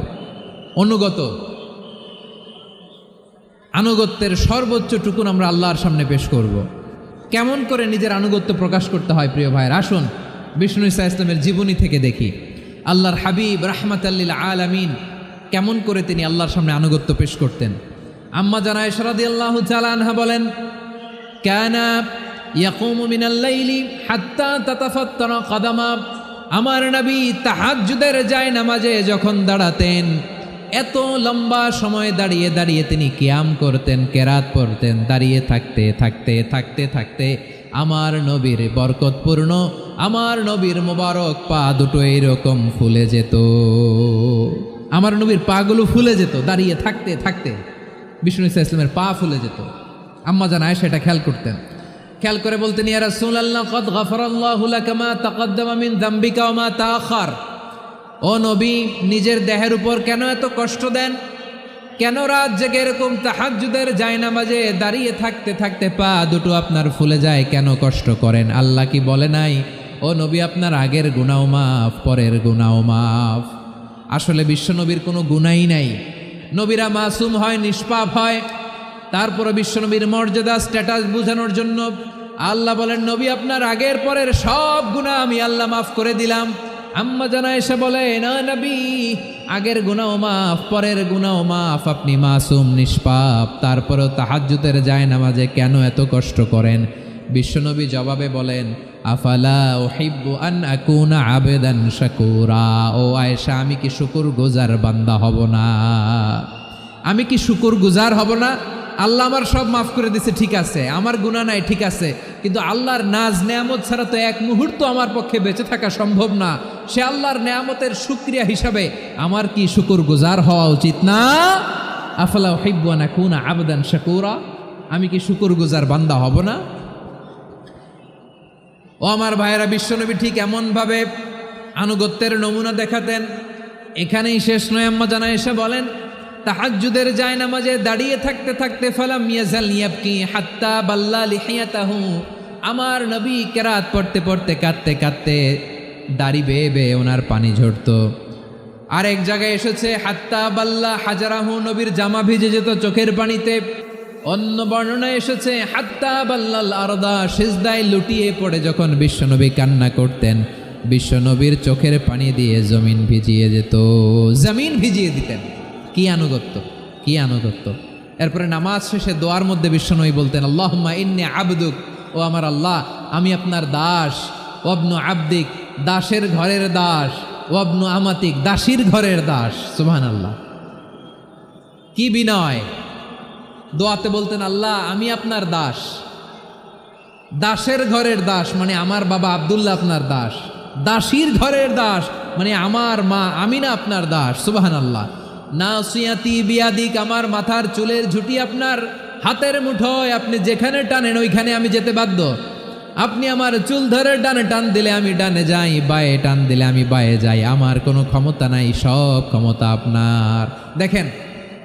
অনুগত, আনুগত্যের সর্বোচ্চ টুকুন আমরা আল্লাহর সামনে পেশ করব। কেমন করে নিজের আনুগত্য প্রকাশ করতে হয় প্রিয় ভাইয়ের, আসুন বিষ্ণু ঈসা ইসলামের জীবনী থেকে দেখি। আল্লাহর হাবিব রাহমাতাল লিল আলামিন কেমন করে তিনি আল্লাহর সামনে আনুগত্য পেশ করতেন। আম্মা জানা আয়েশা রাদিয়াল্লাহু তাআলা আনহা বলেন, কানা ইয়াকুমু মিনাল লাইলি হাত্তা তাতাফাত্তারা কদামা। আমার নবী তাহাজ্জুদের যায় নামাজে যখন দাঁড়াতেন, এত লম্বা সময় দাঁড়িয়ে দাঁড়িয়ে তিনি কিয়াম করতেন, কেরাত পড়তেন। দাঁড়িয়ে থাকতে থাকতে থাকতে থাকতে আমার নবীর বরকতপূর্ণ, আমার নবীর মোবারক পা দুটো এইরকম ফুলে যেত। আমার নবীর পাগুলো ফুলে যেত দাঁড়িয়ে থাকতে থাকতে। বিষ্ণু ঈসা ইসলামের পা ফুলে যেত। আম্মা জান আয়েশা এটা খেয়াল করতেন। খেয়াল করে বলতেন, ইয়া রাসূলুল্লাহ কদ গফারাল্লাহু লাকা মা তাকদ্দামা মিন যামবিকা ওয়া মা তাআখার। ও নবী, নিজের দেহের উপর কেন এত কষ্ট দেন? কেন রাত জেগে এরকম তাহাজ্জুদের জায়নামাজে দাঁড়িয়ে থাকতে থাকতে পা দুটো আপনার ফুলে যায়, কেন কষ্ট করেন? আল্লাহ কি বলে নাই, ও নবী আপনার আগের গুনাহ মাফ, পরের গুনাহ মাফ? আসলে বিশ্বনবীর কোনো গুনাহই নাই। নবীরা মাসুম হয়, নিষ্পাপ হয়। তারপরে বিশ্বনবীর মর্যাদা স্ট্যাটাস বোঝানোর জন্য আল্লাহ বলেন, নবী আপনার আগের পরের সব গুনাহ আমি আল্লাহ মাফ করে দিলাম। আম্মা জানা এসে বলে, না নবী, আগের গুনাহ মাফ, পরের গুনাহ মাফ, আপনি মাসুম নিষ্পাপ, তারপরেও তাহাজ্জুদের জায়নামাজে কেন এত কষ্ট করেন? বিশ্বনবী জবাবে বলেন, আফালা উহিব্বু আন আকুনা আবেদান শাকুরা। ও আয়েশা, আমি কি শুকরগুজার বান্দা হব না? আমি কি শুকরগুজার হব না? আল্লাহ আমার সব মাফ করে দিছে, ঠিক আছে, আমার গুনাহ নাই, ঠিক আছে, কিন্তু আল্লাহর নাজ নেয়ামত ছাড়া তো এক মুহূর্ত আমার পক্ষে বেঁচে থাকা সম্ভব না। সে আল্লাহর নেয়ামতের শুকরিয়া হিসাবে আমার কি শুকরগুজার হওয়া উচিত না? আফালা উহিব্বু আন আকুনা আবদান শাকুরা। আমি কি শুকরগুজার বান্দা হব না? ও আমার ভাইয়েরা, বিশ্বনবী ঠিক এমনভাবে আনুগত্যের নমুনা দেখাতেন। এখানেই শেষ নয়, আম্মা জানা এসে বলেন, তাহাজ্জুদের জায়নামাজে দাঁড়িয়ে থাকতে থাকতে ফালাম ইয়াজাল ইয়াবকি হাত্তা বাল্লা লিহিয়াতাহু। আমার নবী কেরাত পড়তে পড়তে কাঁদতে কাঁদতে দাড়ি বেয়ে বেয়ে ওনার পানি ঝরতো। আর এক জায়গায় এসেছে হাত্তা বাল্লা হাজারাহু, নবীর জামা ভিজে যেত চোখের পানিতে। অন্য বর্ণনায় এসেছে হাত্তা বাল্লাল আরদা, সিজদায় লুটিয়ে পড়ে যখন বিশ্বনবী কান্না করতেন, বিশ্বনবীর চোখের পানি দিয়ে জমিন ভিজিয়ে যেত, জমিন ভিজিয়ে দিতেন। কি আনুগত্য, কি আনুগত্য! এরপরে নামাজ শেষে দোয়ার মধ্যে বিশ্বনবী বলতেন, আল্লাহুম্মা ইন্নী আবদুক, ও আমার আল্লাহ, আমি আপনার দাস। ওয়াবনু আবদিক, দাসের ঘরের দাস। ওয়াবনু আমাতিক, দাসীর ঘরের দাস। সুবহানাল্লাহ, কি বিনয়! দোয়াতে বলতেন, আল্লাহ আমি আপনার দাস। দাসের ঘরের দাস মানে আমার বাবা আব্দুল্লাহ আপনার দাস। দাসীর ঘরের দাস মানে আমার মা আমিনা আপনার দাস। সুবহানাল্লাহ। নাসিয়াতি বিয়াদিক, আমার মাথার চুলের ঝুঁটি আপনার হাতের মুঠোয়, আপনি যেখানে টানেন ওইখানে আমি যেতে বাধ্য। আপনি আমার চুল ধরে ডানে টান দিলে আমি ডানে যাই, বায়ে টান দিলে আমি বায়ে যাই। আমার কোনো ক্ষমতা নাই, সব ক্ষমতা আপনার। দেখেন,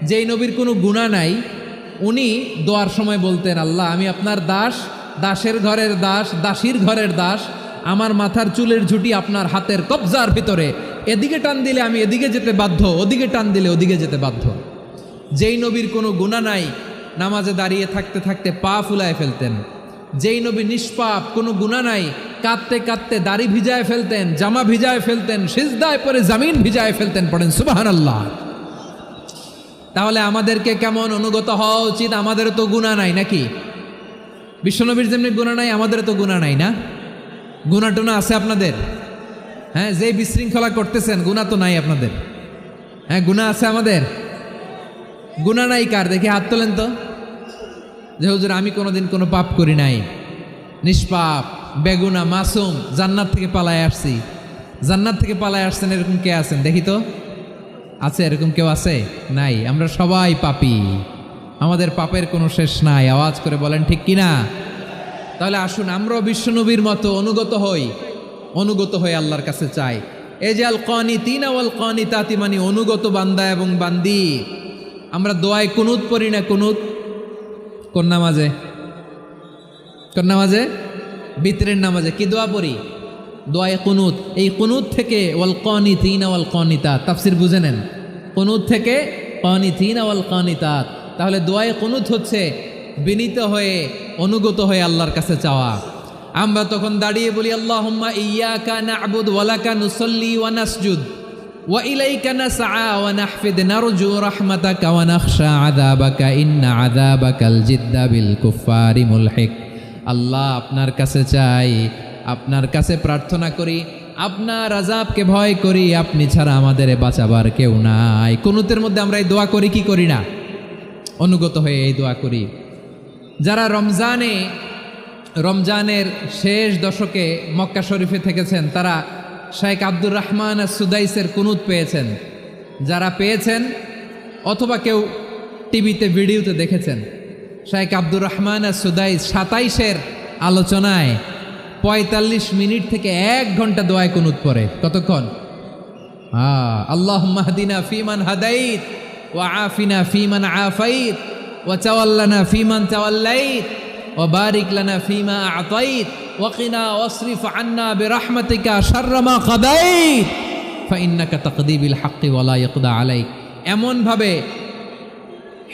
যেই নবীর কোনো গুনাহ নাই, উনি দোয়ার সময় বলতেন, আল্লাহ আমি আপনার দাস, দাসের ঘরের দাস, দাসীর ঘরের দাস। আমার মাথার চুলের ঝুঁটি আপনার হাতের কবজার ভিতরে, এদিকে টান দিলে আমি এদিকে যেতে বাধ্য, ওদিকে টান দিলে ওদিকে যেতে বাধ্য। যেই নবীর কোনো গুনাহ নাই, নামাজে দাঁড়িয়ে থাকতে থাকতে পা ফুলায় ফেলতেন। যেই নবী নিষ্পাপ, কোনো গুনাহ নাই, কাঁদতে কাঁদতে দাড়ি ভিজায় ফেলতেন, জামা ভিজায় ফেলতেন, সিজদায় পরে জমিন ভিজায় ফেলতেন। পড়েন সুবহানাল্লাহ। তাহলে আমাদেরকে কেমন অনুগত হওয়া উচিত? আমাদের তো গুনাহ নাই নাকি? বিশ্বনবীর যেমনি গুনাহ নাই, আমাদের তো গুনাহ নাই না? গুনাহ টুনা আছে আপনাদের? হ্যাঁ, যে বিশৃঙ্খলা করতেছেন, গুনাহ তো নাই আপনাদের? হ্যাঁ, গুনাহ আছে আমাদের? গুনাহ নাই কার? দেখি হাত তোলেন তো, যে হুজুর আমি কোনোদিন কোনো পাপ করি নাই, নিষ্পাপ, বেগুনা, মাসুম, জান্নাত থেকে পালায় আসছি। জান্নাত থেকে পালায় আসছেন এরকম কে আছেন? দেখি তো, আছে এরকম কেউ? আছে? নাই। আমরা সবাই পাপী, আমাদের পাপের কোনো শেষ নাই। আওয়াজ করে বলেন ঠিক কিনা? তাহলে আসুন আমরাও বিশ্বনবীর মতো অনুগত হই, অনুগত হয়ে আল্লাহর কাছে চাই। এই যে আল কানিতিনা ওয়াল কানিতাতি, মানে অনুগত বান্দা এবং বান্দি। আমরা দোয়ায় কুনুত পড়ি না? কুনুত কোন নামাজে? কোন নামাজে? বিতরের নামাজে কি দোয়া পড়ি? দোয়ায়ে কুনুত। এই কুনুত থেকে ওয়াল কানিতিনা ওয়াল কানিতাত, তাফসীর বুঝে নেন। কুনুত থেকে কানিতিনা ওয়াল কানিতাত। তাহলে দোয়ায়ে কুনুত হচ্ছে বিনীত হয়ে, অনুগত হয়ে আল্লাহর কাছে চাওয়া। আমরা তখন দাঁড়িয়ে বলি, আল্লাহুম্মা ইয়্যাকা না'বুদু ওয়া লাকা নুসাল্লি ওয়া নাসজুদ ওয়া ইলাইকা নাসআ ওয়া নাহফিদ নারজু রাহমাতাকা ওয়া নাখশা আযাবাকা ইন্না আযাবাকাল জিদ্দা বিল কুফফারি মুলহিক। আল্লাহ আপনার কাছে চাই, আপনার কাছে প্রার্থনা করি, আপনার আযাবকে ভয় করি, আপনি ছাড়া আমাদের বাঁচাবার কেউ নাই। কুনুতের মধ্যে আমরা এই দোয়া করি কি করি না? অনুগত হয়ে এই দোয়া করি। যারা রমজানের শেষ দশকে মক্কা শরীফে থেকেছেন, তারা শেখ আব্দুর রহমান সুদাইসের কুনুত পেয়েছেন। যারা পেয়েছেন অথবা কেউ টিভিতে ভিডিওতে দেখেছেন, শাইখ আব্দুর রহমান সুদাইস 27-এর আলোচনায় 45 মিনিট থেকে 1 ঘন্টা দোয়ায় কুনুত পড়ে। কতক্ষণ? আল্লাহুম্মা হদিনা ফিমান হাদাইত ওয়া আফিনা ফিমান আফাইত ওয়া তাওয়াল্লানা ফিমান তাওয়াল্লাইত ওয়া বারিক লানা ফিমা আ'তাইত ওয়া কিনা ওয়াসরিফ আন্না বিরহমাতিকা শাররা মা কাদাইত ফাইন্নাকা তাকদি বিল হাক্কি ওয়া লা ইয়াকদা আলাইক। এমন ভাবে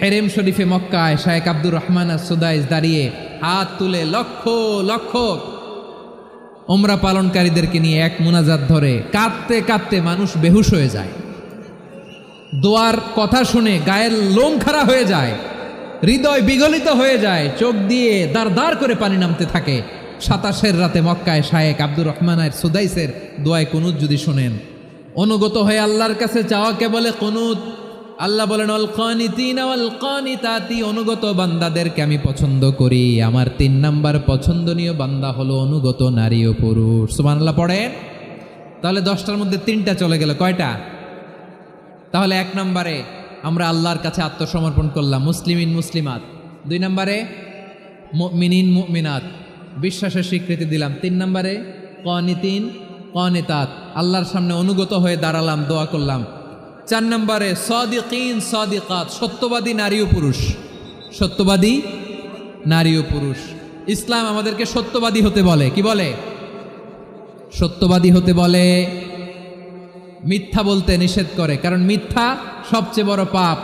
হেরেম শরীফে মক্কায় শাইখ আব্দুর রহমান সুদাইস দাঁড়িয়ে হাত তুলে লক্ষ লক্ষ উমরা পালনকারীদেরকে নিয়ে এক মুনাজাত ধরে কাঁদতে কাঁদতে মানুষ বেহুশ হয়ে যায়। দোয়ার কথা শুনে গায়ের লোম খাড়া হয়ে যায়, হৃদয় বিগলিত হয়ে যায়, চোখ দিয়ে দাঁড় দাঁড় করে পানি নামতে থাকে। 27-এর রাতে মক্কায় শাইখ আব্দুর রহমান সুদাইসের দোয়ায় কুনুত যদি শুনেন, অনুগত হয়ে আল্লাহর কাছে চাওয়াকে বলে কুনুত। আল্লাহ বলেন আল কানিতিনা ওয়াল কানিতাতি, অনুগত বান্দাদেরকে আমি পছন্দ করি। আমার 3 নাম্বার পছন্দনীয় বান্দা হলো অনুগত নারী ও পুরুষ। সুবহানাল্লাহ পড়েন। তাহলে 10টার মধ্যে 3টা চলে গেল, কয়টা? তাহলে 1 নম্বরে আমরা আল্লাহর কাছে আত্মসমর্পণ করলাম, মুসলিমিন মুসলিমাত। 2 নম্বরে মুমিনিন মুমিনাত, বিশ্বাসের স্বীকৃতি দিলাম। 3 নম্বরে কানিতিন কানিতাত, আল্লাহর সামনে অনুগত হয়ে দাঁড়ালাম, দোয়া করলাম। 4 নম্বরে সাদিকিন সাদিকাত, সত্যবাদী নারী ও পুরুষ। সত্যবাদী নারী ও পুরুষ। ইসলাম আমাদেরকে সত্যবাদী হতে বলে। কি বলে? সত্যবাদী হতে বলে। মিথ্যা বলতে নিষেধ করে, কারণ মিথ্যা সবচেয়ে বড় পাপ,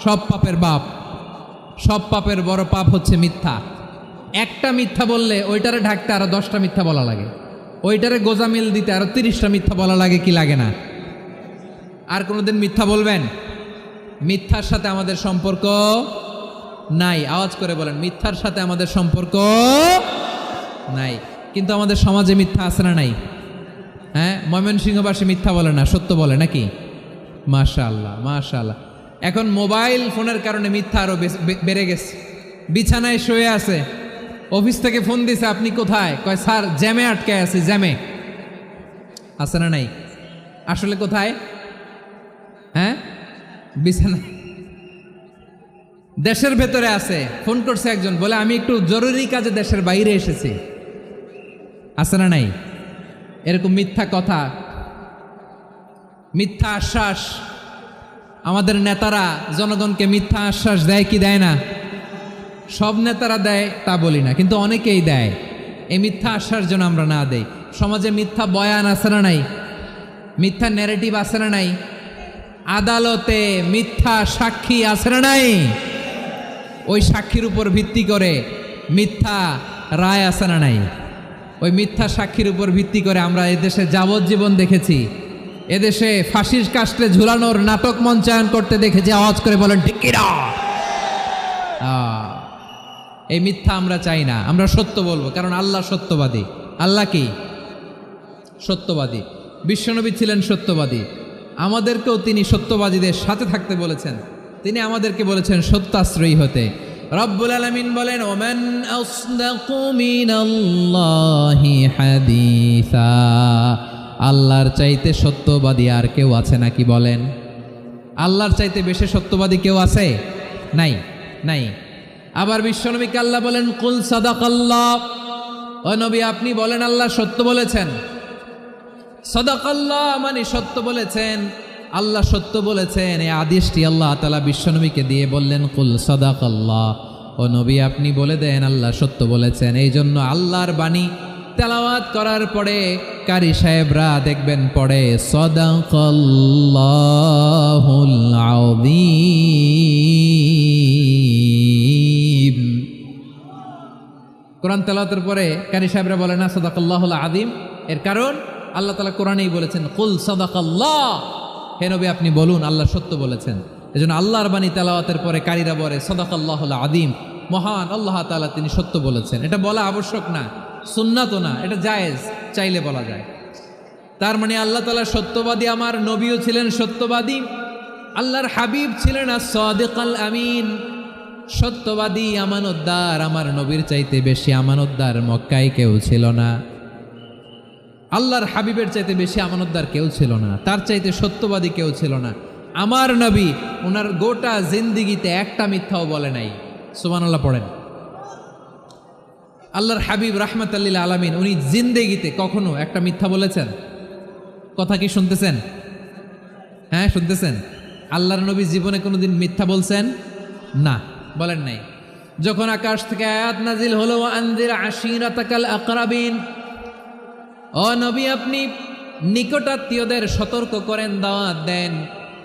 সব পাপের বাপ। সব পাপের বড় পাপ হচ্ছে মিথ্যা। একটা মিথ্যা বললে ওইটারে ঢাকতে আরো 10টা মিথ্যা বলা লাগে, ওইটারে গোজামিল দিতে আরো 30টা মিথ্যা বলা লাগে, কি লাগে না? আর কোনোদিন মিথ্যা বলবেন? মিথ্যার সাথে আমাদের সম্পর্ক নাই। আওয়াজ করে বলেন, মিথ্যার সাথে আমাদের সম্পর্ক নাই। কিন্তু আমাদের সমাজে মিথ্যা আছে না নাই? হ্যাঁ, ময়মনসিংহবাসী মিথ্যা বলে না, সত্য বলে নাকি? মাশাআল্লাহ মাশাআল্লাহ। এখন মোবাইল ফোনের কারণে মিথ্যা আরো বেড়ে গেছে। বিছানায় শুয়ে আছে, অফিস থেকে ফোন দিছে, আপনি কোথায়? কয় স্যার জ্যামে আটকে আছি। জ্যামে আছে না নাই? আসলে কোথায়? হ্যাঁ, বিছানায়। দেশের ভেতরে আছে। ফোন করছে একজন, বলে আমি একটু জরুরি কাজে দেশের বাইরে এসেছি। আছে না নাই? এরকম মিথ্যা কথা, মিথ্যা আশ্বাস। আমাদের নেতারা জনগণকে মিথ্যা আশ্বাস দেয় কি দেয় না? সব নেতারা দেয় তা বলি না, কিন্তু অনেকেই দেয়। এই মিথ্যা আশ্বাস যেন আমরা না দেই। সমাজে মিথ্যা বয়ান আছে না নাই? মিথ্যা ন্যারেটিভ আছে না নাই? আদালতে মিথ্যা সাক্ষী আছে না নাই? ওই সাক্ষীর উপর ভিত্তি করে মিথ্যা রায় আছে না নাই? ওই মিথ্যা সাক্ষীর উপর ভিত্তি করে আমরা এদেশে যাবজ্জীবন দেখেছি, এদেশে ফাঁসির কাস্টে ঝুলানোর নাটক মঞ্চায়ন করতে দেখেছি। আওয়াজ করে বলেন ঠিক কি না? এই মিথ্যা আমরা চাই না, আমরা সত্য বলবো, কারণ আল্লাহ সত্যবাদী। আল্লাহ কি? সত্যবাদী। বিশ্বনবী ছিলেন সত্যবাদী, আমাদেরকেও তিনি সত্যবাদীদের সাথে থাকতে বলেছেন। তিনি আমাদেরকে বলেছেন সত্যাশ্রয়ী হতে। রব্বুল আলামিন বলেন ওমান আসদাকু মিনাল্লাহি হাদিসা, আল্লাহর চাইতে সত্যবাদী আর কেউ আছে নাকি বলেন? আল্লাহর চাইতে বেশি সত্যবাদী কেউ আছে? নাই, নাই। আবার বিশ্বনবীকে আল্লাহ বলেন কুল সাদাকাল্লাহ, ও নবী আপনি বলেন আল্লাহ সত্য বলেছেন। সাদাকাল্লাহ মানে সত্য বলেছেন, আল্লাহ সত্য বলেছেন। এই আদেশটি আল্লাহ তাআলা বিশ্বনবীকে দিয়ে বললেন কুল সাদাকাল্লাহ, ও নবী আপনি বলে দেন আল্লাহ সত্য বলেছেন। এই জন্য আল্লাহর বাণী তেলাওয়াত করার পরে কারি সাহেবরা দেখবেন পড়ে সাদাকাল্লাহুল আযীম। কোরআন তেলাওয়াতের পরে কারি সাহেবরা বলে না সাদাকাল্লাহুল আযীম, এর কারণ আল্লাহ তাআলা কোরআনেই বলেছেন কুল সাদাকাল্লাহ, হে নবী আপনি বলুন আল্লাহ সত্য বলেছেন। এজন্য আল্লাহর বাণী তেলাওয়াতের পরে কারীরা বলে সাদাকাল্লাহুল আযীম, মহান আল্লাহ তাআলা তিনি সত্য বলেছেন। এটা বলা আবশ্যক না, সুন্নাতও না, এটা জায়েজ, চাইলে বলা যায়। তার মানে আল্লাহ তাআলা সত্যবাদী, আমার নবীও ছিলেন সত্যবাদী, আল্লাহর হাবিব ছিলেন as-সাদিকাল আমিন, সত্যবাদী আমানতদার। আমার নবীর চাইতে বেশি আমানতদার মক্কায় কেউ ছিল না, আল্লাহর হাবিবের চাইতে বেশি আমানতদার কেউ ছিল না, তার চাইতে সত্যবাদী কেউ ছিল না। আমার নবী ওনার গোটা জিন্দিগিতে একটা মিথ্যাও বলে নাই। সুবহানাল্লাহ পড়েন। আল্লাহর হাবিব রাহমাতাল্লিল আলামিন উনি জিন্দেগিতে কখনো একটা মিথ্যা বলেছেন? কথা কি শুনতেছেন? হ্যাঁ শুনতেছেন? আল্লাহর নবী জীবনে কোনোদিন মিথ্যা বলছেন? না, বলেন নাই। যখন আকাশ থেকে আয়াত নাজিল হলো আনজির আশিরাতাকাল আকরাবিন, ও নবী আপনি নিকটাত্মীয়দের সতর্ক করেন, দাওয়াত দেন।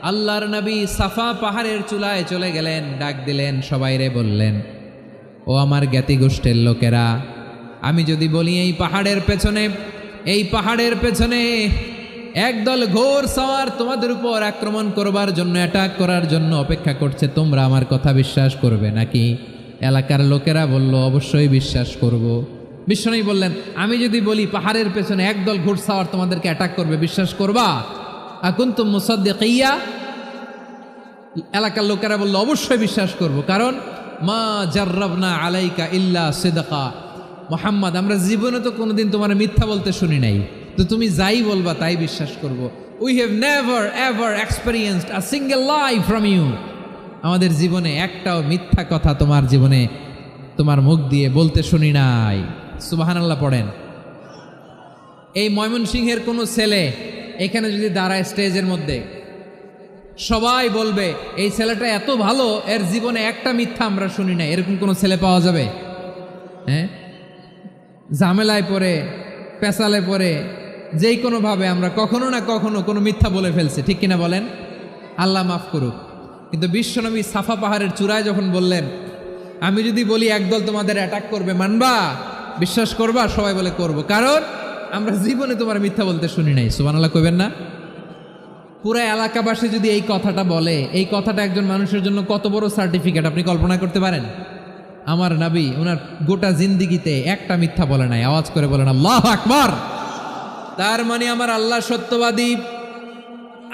আল্লাহর নবী সাফা পাহাড়ের চূড়ায় চলে গেলেন, ডাক দিলেন, সবাইরে বললেন, ও আমার জ্ঞাতি গোষ্ঠীর লোকেরা, আমি যদি বলি এই পাহাড়ের পেছনে একদল ঘোর সওয়ার তোমাদের উপর আক্রমণ করবার জন্য, অ্যাটাক করার জন্য অপেক্ষা করছে, তোমরা আমার কথা বিশ্বাস করবে নাকি? এলাকার লোকেরা বলল, অবশ্যই বিশ্বাস করব। বিশ্বনবী বললেন, আমি যদি বলি পাহাড়ের পেছনে একদল ঘোড়সাওয়ার তোমাদেরকে অ্যাটাক করবে, বিশ্বাস করবা? আকুনতুম মুসাদ্দিকিয়া? এলাকার লোকেরা বলল, অবশ্যই বিশ্বাস করব, কারণ মা জাররাবনা আলাইকা ইল্লা সিদকা। মুহাম্মদ, আমরা জীবনে তো কোনোদিন তোমার মিথ্যা বলতে শুনি নাই, তো তুমি যাই বলবা তাই বিশ্বাস করব। We have never ever experienced a single lie from you. আমাদের জীবনে একটাও মিথ্যা কথা তোমার জীবনে, তোমার মুখ দিয়ে বলতে শুনি নাই। সুবহানাল্লাহ পড়েন। এই ময়মনসিংহের কোনো ছেলে এখানে যদি দাঁড়ায় স্টেজের মধ্যে, সবাই বলবে এই ছেলেটা এত ভালো, এর জীবনে একটা মিথ্যা আমরা শুনি নাই। এরকম কোনো ছেলে পাওয়া যাবে? হ্যাঁ, ঝামেলায় পড়ে, পেশালে পড়ে, যেই কোনোভাবে আমরা কখনো না কখনো কোনো মিথ্যা বলে ফেলছি, ঠিক কিনা বলেন? আল্লাহ মাফ করুক। কিন্তু বিশ্বনবী সাফা পাহাড়ের চূড়ায় যখন বললেন, আমি যদি বলি একদল তোমাদের অ্যাটাক করবে, মানবা? বিশ্বাস করবা? সবাই বলে করব, কারণ আমরা জীবনে তোমার মিথ্যা বলতে শুনি নাই। সুবহানাল্লাহ কইবেন না? পুরা এলাকাবাসী যদি এই কথাটা বলে, এই কথাটা একজন মানুষের জন্য কত বড় সার্টিফিকেট আপনি কল্পনা করতে পারেন? আমার নবী ওনার গোটা জিন্দিগিতে একটা মিথ্যা বলে নাই। আওয়াজ করে বলেন আল্লাহু আকবার। তার মানে আমার আল্লাহ সত্যবাদী,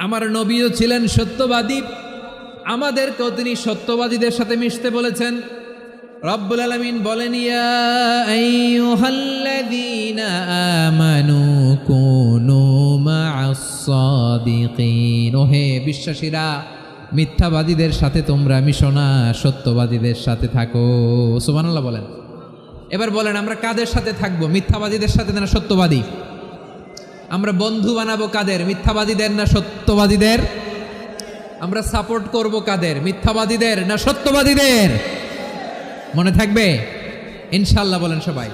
আমার নবীও ছিলেন সত্যবাদী, আমাদেরকেও তিনি সত্যবাদীদের সাথে মিশতে বলেছেন। রব্বুল আলামিন বলেন, ইয়া আইয়ুহাল্লাযীনা আমানু কুনু মা'আস সাদিকিন। ওহে বিশ্বাসীরা, মিথ্যাবাদীদের সাথে তোমরা মিশো না, সত্যবাদীদের সাথে থাকো। সুবহানাল্লাহ বলেন। এবার বলেন, আমরা কাদের সাথে থাকবো? মিথ্যাবাদীদের সাথে না সত্যবাদী? আমরা বন্ধু বানাবো কাদের? মিথ্যাবাদীদের না সত্যবাদীদের? আমরা সাপোর্ট করব কাদের? মিথ্যাবাদীদের না সত্যবাদীদের? মনে থাকবে ইনশাআল্লাহ, বলেন সবাই।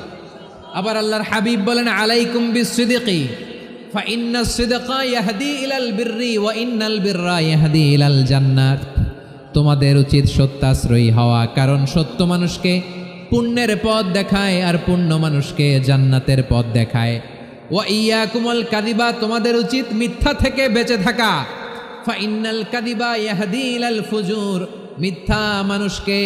আবার আল্লাহর হাবিব বলেন, আলাইকুম বিসসিদকি ফা ইন্নাস সিদকা ইয়াহদি ইলাল বিররি ওয়া ইন্নাল বিররা ইয়াহদি ইলাল জান্নাত। তোমাদের উচিত সত্যাশ্রয়ী হওয়া, কারণ সত্য মানুষকে পুণ্যের পথ দেখায় আর পুণ্য মানুষকে জান্নাতের পথ দেখায়। ওয়া ইয়াকুমুল কাযিবা, তোমাদের উচিত মিথ্যা থেকে বেঁচে থাকা। ফা ইন্নাল কাযিবা ইয়াহদি ইলাল ফুজুর, মিথ্যা মানুষকে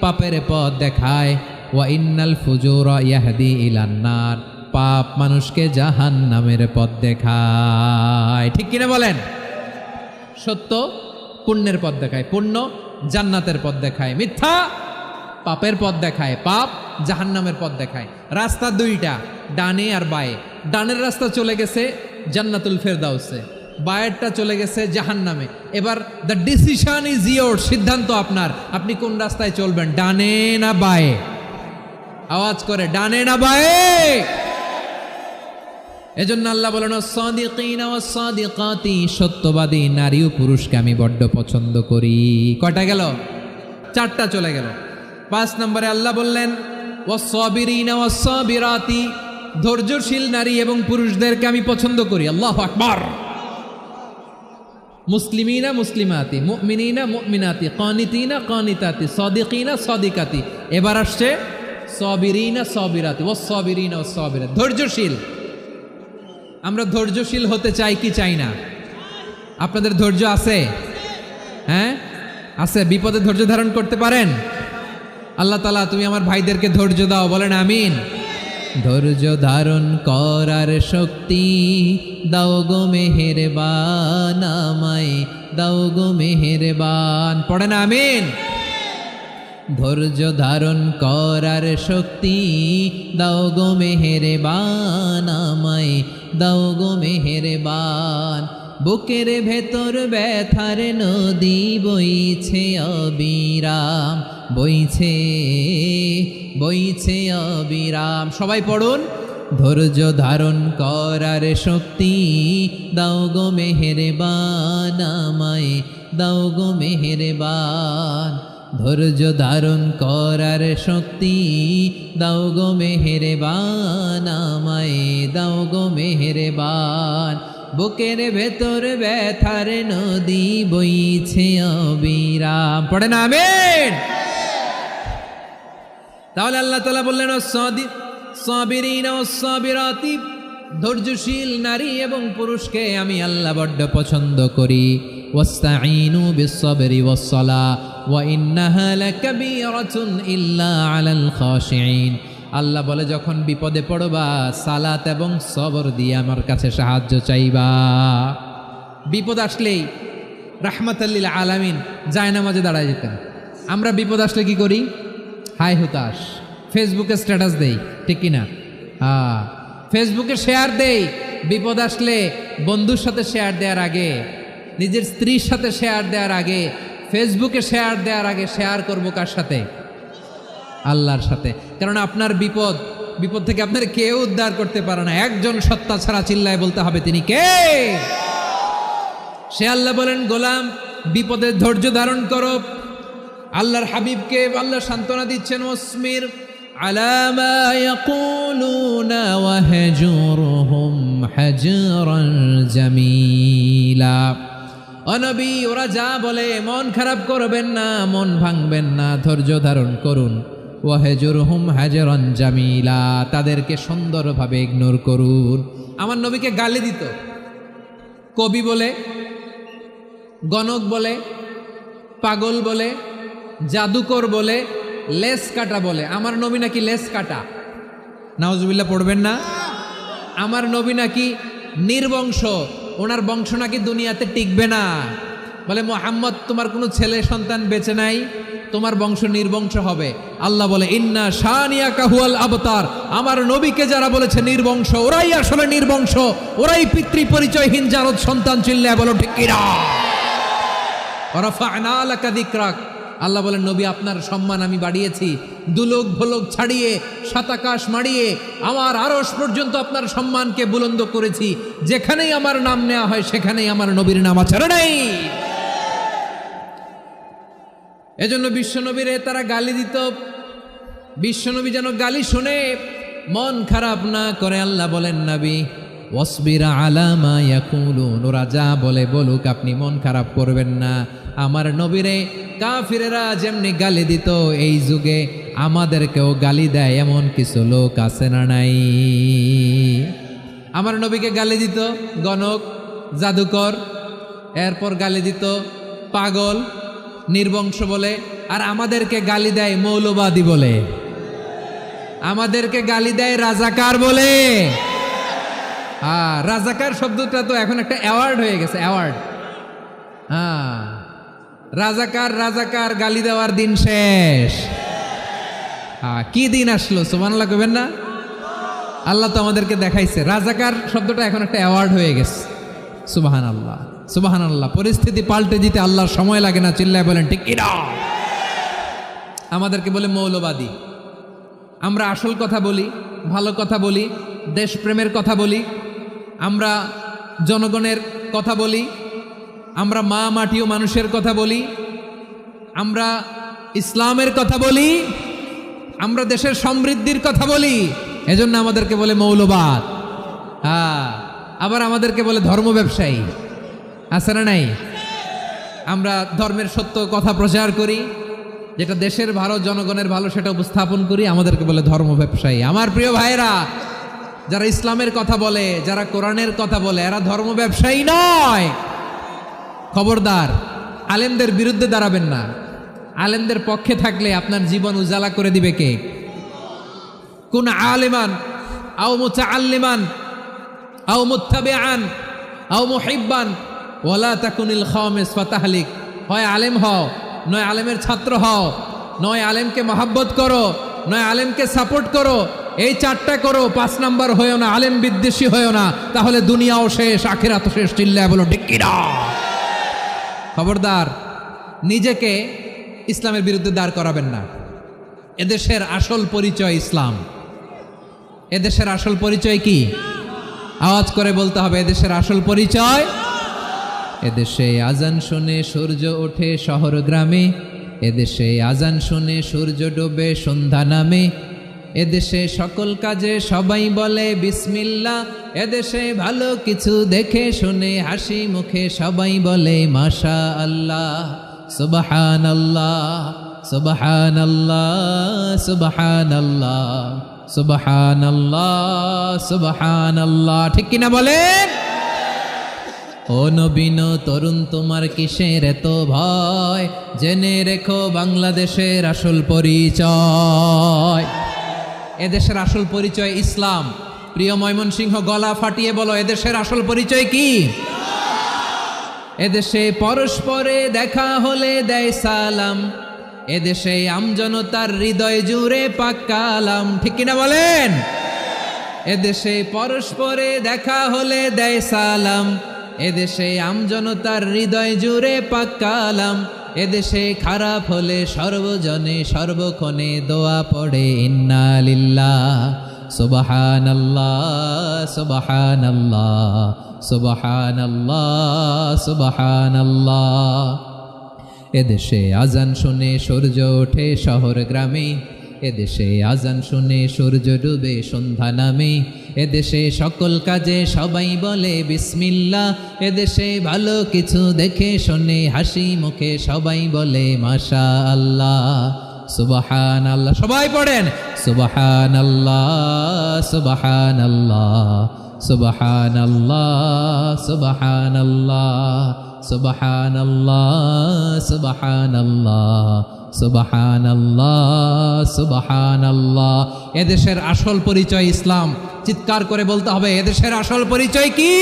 পাপের পথ দেখায়। ওয়া ইন্নাল ফুজুরা ইয়াহদি ইলান নার, পাপ মানুষকে জাহান্নামের পথ দেখায়। ঠিক কিনা বলেন? সত্য পুণ্যের পথ দেখায়, পুণ্য জান্নাতের পথ দেখায়, মিথ্যা পাপের পথ দেখায়, পাপ জাহান্নামের পথ দেখায়। রাস্তা দুইটা, ডানে আর বায়ে। ডানের রাস্তা চলে গেছে জান্নাতুল ফেরদাউসে, বায়েরটা চলে গেছে জাহান্নামে। এবার দ্য ডিসিশন ইজ ইয়োর, সিদ্ধান্ত আপনার, আপনি কোন রাস্তায় চলবেন, ডানে না বায়ে? আওয়াজ করে, ডানে না বায়ে? এজন্য আল্লাহ বলেন, সাদিকিনা ওয়াস সাদিকাতি, সত্যবাদী নারী ও পুরুষকে আমি বড্ড পছন্দ করি। কয়টা গেল? চারটা চলে গেল। 5 নম্বরে আল্লাহ বললেন, ওয়াস সাবিরিনা ওয়াস সাবিরাতি, ধৈর্যশীল নারী এবং পুরুষদেরকে আমি পছন্দ করি। আল্লাহু আকবার। মুসলিমিনা মুসলিমাতি, মুমিনিনা মুমিনাতি, কানিতিনা কানিতাতি, সাদিকিনা সাদিকাতি। এবার আসছে সাবিরিনা সাবিরাতি, ওয়াস সাবিরিনা ওয়াস সাবিরাত, ধৈর্যশীল। আমরা ধৈর্যশীল হতে চাই কি চাই না? আপনাদের ধৈর্য আছে? হ্যাঁ আছে? বিপদে ধৈর্য ধারণ করতে পারেন? আল্লাহ তাআলা তুমি আমার ভাইদেরকে ধৈর্য দাও, বলেন আমিন। ধৈর্য ধারণ করার শক্তি দাও গো মেহেরবান, আমায় দাও গো মেহেরবান, পড়েন আমিন। ধৈর্য ধারণ করার শক্তি দাও গো মেহেরবান, আমায় দাও গো মেহেরবান। বুকের ভেতর ব্যথার নদী বইছে অবিরাম, বইছে বইছে অবিরাম। সবাই পড়ুন, ধৈর্য ধারণ করার শক্তি দাও গো মেহেরবান, আমায় দাও গো মেহেরবান। ধৈর্য ধারণ করার শক্তি দাও গো মেহেরবান, আমায় দাও গো মেহেরবান। বুকের ভেতর ব্যথার নদী বইছে অবিরাম। পড়েন আমিন। তাহলে আল্লাহ তাআলা বললেন সাবিরিন ও সাবিরাতি, ধৈর্যশীল নারী এবং পুরুষকে আমি আল্লাহ বড্ড পছন্দ করি। ওয়াস্তাঈনু বিস-সাবরি ওয়াস-সালাহ ওয়া ইন্নাহা লাকাবীরাতুন ইল্লা আলাল খাশিঈন। আল্লাহ বলে যখন বিপদে পড়বা সালাত এবং সবর দিয়ে আমার কাছে সাহায্য চাইবা। বিপদ আসলেই রাহমাতাল লিল আলামিন জায়নামাজে দাঁড়ায় যেতেন। আমরা বিপদ আসলে কি করি? হাই হুতাশ, ফেসবুকে স্ট্যাটাস দেই, ঠিক কিনা? হ্যাঁ, ফেসবুকে শেয়ার দেই। বিপদ আসলে বন্ধুর সাথে শেয়ার দেওয়ার আগে, নিজের স্ত্রীর সাথে শেয়ার দেওয়ার আগে, ফেসবুকে শেয়ার দেওয়ার আগে শেয়ার করবো কার সাথে? আল্লাহর সাথে। কারণ আপনার বিপদ থেকে আপনার কেউ উদ্ধার করতে পারে না, একজন সত্তা ছাড়া। চিল্লায় বলতে হবে তিনি কে? সে আল্লাহ বলেন, গোলাম বিপদে ধৈর্য ধারণ করো। আল্লাহর হাবিবকে আল্লাহ সান্ত্বনা দিচ্ছেন, ওয়াসমির আলা মা ইয়াকুলুনা ওয়াহজুরহুম হাজরান জামিলা। ও নবী, ওরা যা বলে মন খারাপ করবেন না, মন ভাঙবেন না, ধৈর্য ধারণ করুন। ওয়াহজুরহুম হাজরান জামিলা, তাদেরকে সুন্দরভাবে ইগনোর করুন। আমার নবীকে গালি দিত কবি বলে, গণক বলে, পাগল বলে, জাদুকর বলে, লেস কাটা বলে। আমার নবী নাকি লেস কাটা, নাউজুবিল্লাহ পড়বেন না। আমার নবী নাকি নির্বংশ, ওনার বংশ নাকি দুনিয়াতে টিকবে না। বলে মুহাম্মদ, তোমার কোনো ছেলে সন্তান বেঁচে নাই, তোমার বংশ নির্বংশ হবে। আল্লাহ বলে ইন্না শানিয়াকা হুয়াল আবতার। আমার নবীকে যারা বলেছে নির্বংশ, ওরাই আসলে নির্বংশ, ওরাই পিতৃ পরিচয়হীন জারদ সন্তান। চিল্লায় বলো ঠিক কিনা? ওয়ারাফা'না লাকা যিকরাক। আল্লাহ বলেন, নবী আপনার সম্মান আমি বাড়িয়েছি, দুলোক ভোলক ছাড়িয়ে, সাতাকাশ মাড়িয়ে আমার আরশ পর্যন্ত আপনার সম্মানকে বুলন্দ করেছি। যেখানেই আমার নাম নেওয়া হয় সেখানেই আমার নবীর নাম আছে, নাই? এজন্য বিশ্বনবীরে তারা গালি দিত। বিশ্বনবী যেন গালি শুনে মন খারাপ না করে আল্লাহ বলেন, নবী ওয়াসবির আলা মা ইয়াকুলুন, ওরা যা বলে বলুক, আপনি মন খারাপ করবেন না। আমার নবীরে কাফিরেরা যেমনি গালি দিত, এই যুগে আমাদেরকেও গালি দেয় এমন কিছু লোক আছে না নাই? আমার নবীকে গালি দিত গণক, জাদুকর, এরপর গালি দিত পাগল, নির্বংশ বলে। আর আমাদেরকে গালি দেয় মৌলবাদী বলে, আমাদেরকে গালি দেয় রাজাকার বলে। রাজাকার শব্দটা তো এখন একটা অ্যাওয়ার্ড হয়ে গেছে, অ্যাওয়ার্ড। রাজাকার রাজাকার গালি দেওয়ার দিন শেষ। কি দিন আসলো, সুবহানাল্লাহ কইবেন না? আল্লাহ তো আমাদেরকে দেখাইছে। রাজাকার শব্দটা এখন একটা অ্যাওয়ার্ড হয়ে গেছে। সুবহানাল্লাহ, সুবহানাল্লাহ। পরিস্থিতি পাল্টে দিতে আল্লাহর সময় লাগে না। চিল্লায় বলেন ঠিক কিনা? আমাদেরকে বলে মৌলবাদী। আমরা আসল কথা বলি, ভালো কথা বলি, দেশপ্রেমের কথা বলি, আমরা জনগণের কথা বলি, আমরা মা মাটি ও মানুষের কথা বলি, আমরা ইসলামের কথা বলি, আমরা দেশের সমৃদ্ধির কথা বলি। এজন্য আমাদেরকে বলে মৌলবাদ। আবার আমাদেরকে বলে ধর্ম ব্যবসায়ী। আছে না নাই? আমরা ধর্মের সত্য কথা প্রচার করি, যেটা দেশের ভালো, জনগণের ভালো, সেটা উপস্থাপন করি, আমাদেরকে বলে ধর্ম ব্যবসায়ী। আমার প্রিয় ভাইরা, যারা ইসলামের কথা বলে, যারা কোরআনের কথা বলে, এরা ধর্ম ব্যবসায়ী নয়। খবরদার, আলেমদের বিরুদ্ধে দাঁড়াবেন না। আলেমদের পক্ষে থাকলে আপনার জীবন উজালা করে দিবে কে? কুন আলিমান আও মুতাআল্লিমান আও মুত্তাবিআন আও মুহিব্বান ওয়ালা তাকুনিল খামিস ফাতাহলিক। হয় আলেম হও, নয় আলেমের ছাত্র হও, নয় আলেমকে মহাব্বত করো, নয় আলেমকে সাপোর্ট করো, এই 4টা করো, 5 নাম্বার হয়েও না, আলেম বিদ্বেষী হয়েও না, তাহলে দুনিয়াও শেষ আখিরাতও শেষ। চিল্লায় বলো ঠিক কিনা? খবরদার, নিজেকে ইসলামের বিরুদ্ধে দাঁড় করাবেন না। এদেশের আসল পরিচয় ইসলাম। এদেশের আসল পরিচয় কি? আওয়াজ করে বলতে হবে, এদেশের আসল পরিচয়। এদেশে আজান শুনে সূর্য ওঠে শহর গ্রামে, এদেশে আজান শুনে সূর্য ডোবে সন্ধ্যা নামে, এদেশে সকল কাজে সবাই বলে বিসমিল্লাহ, এদেশে ভালো কিছু দেখে শুনে হাসি মুখে সবাই বলে মাশা আল্লাহ, সুবহানাল্লাহ, সুবহানাল্লাহ, সুবহানাল্লাহ, সুবহানাল্লাহ, সুবহানাল্লাহ। ঠিক কিনা বলেন? ও নবীন তরুণ, তোমার কিসের এত ভয়? জেনে রেখো বাংলাদেশের আসল পরিচয়। এদেশের আসল পরিচয় ইসলাম। প্রিয় ময়মনসিংহ, গলা ফাটিয়ে বলো, এদেশের আসল পরিচয় কি? এদেশে পরস্পরে দেখা হলে দেয় সালাম, এদেশে আমজনতার হৃদয় জুড়ে পাক কালাম। ঠিক কিনা বলেন? এদেশে পরস্পরে দেখা হলে দেয় সালাম, এদেশে আমজনতার হৃদয় জুড়ে পাক কালাম, এদেশে খারাপ হলে সর্বজনে সর্বক্ষণে দোয়া পড়ে ইন্না লিল্লাহ, সুবহানাল্লাহ, সুবহানাল্লাহ, সুবহানাল্লাহ, সুবহানাল্লাহ। এদেশে আজান শুনে সূর্য ওঠে শহর গ্রামে, এদেশে আজান শুনে সূর্য ডুবে সন্ধ্যা নামে, এদেশে সকল কাজে সবাই বলে বিসমিল্লাহ, এদেশে ভালো কিছু দেখে শুনে হাসি মুখে সবাই বলে মাশা আল্লাহ, সুবহানাল্লাহ। সবাই পড়েন সুবহানাল্লাহ, সুবহানাল্লাহ, সুবহানাল্লাহ, সুবহানাল্লাহ, সুবহানাল্লাহ, সুবহানাল্লাহ, সুবহানাল্লাহ, সুবহানাল্লাহ। এদেশের আসল পরিচয় ইসলাম। চিৎকার করে বলতে হবে, এদেশের আসল পরিচয় কি?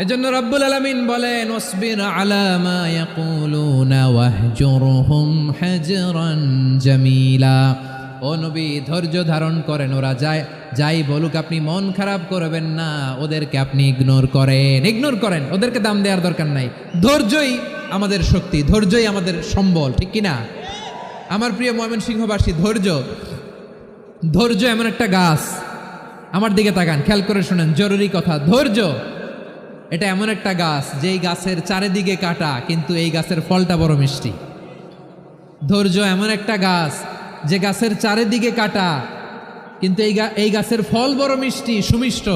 এজন্য রব্বুল আলামিন বলেন, ওয়াসবির আলা মা ইয়াকুলুনা ওয়াহজুরহুম হাজরান জামিলা। ও নবী, ধৈর্য ধারণ করেন, ওরা যাই বলুক আপনি মন খারাপ করবেন না, ওদেরকে আপনি ইগনোর করেন, ওদেরকে দাম দেওয়ার দরকার নাই। ধৈর্যই আমাদের শক্তি, ধৈর্যই আমাদের সম্বল। ঠিক কিনা? আমার প্রিয় ময়মনসিংহবাসী, ধৈর্য এমন একটা গাছ। আমার দিকে তাকান, খেয়াল করে শুনেন, জরুরি কথা। ধৈর্য এটা এমন একটা গাছ, যেই গাছের চারিদিকে কাটা, কিন্তু এই গাছের ফলটা বড় মিষ্টি। ধৈর্য এমন একটা গাছ, যে গাছের চারিদিকে কাটা, কিন্তু এই গাছের ফল বড় মিষ্টি, সুমিষ্ট।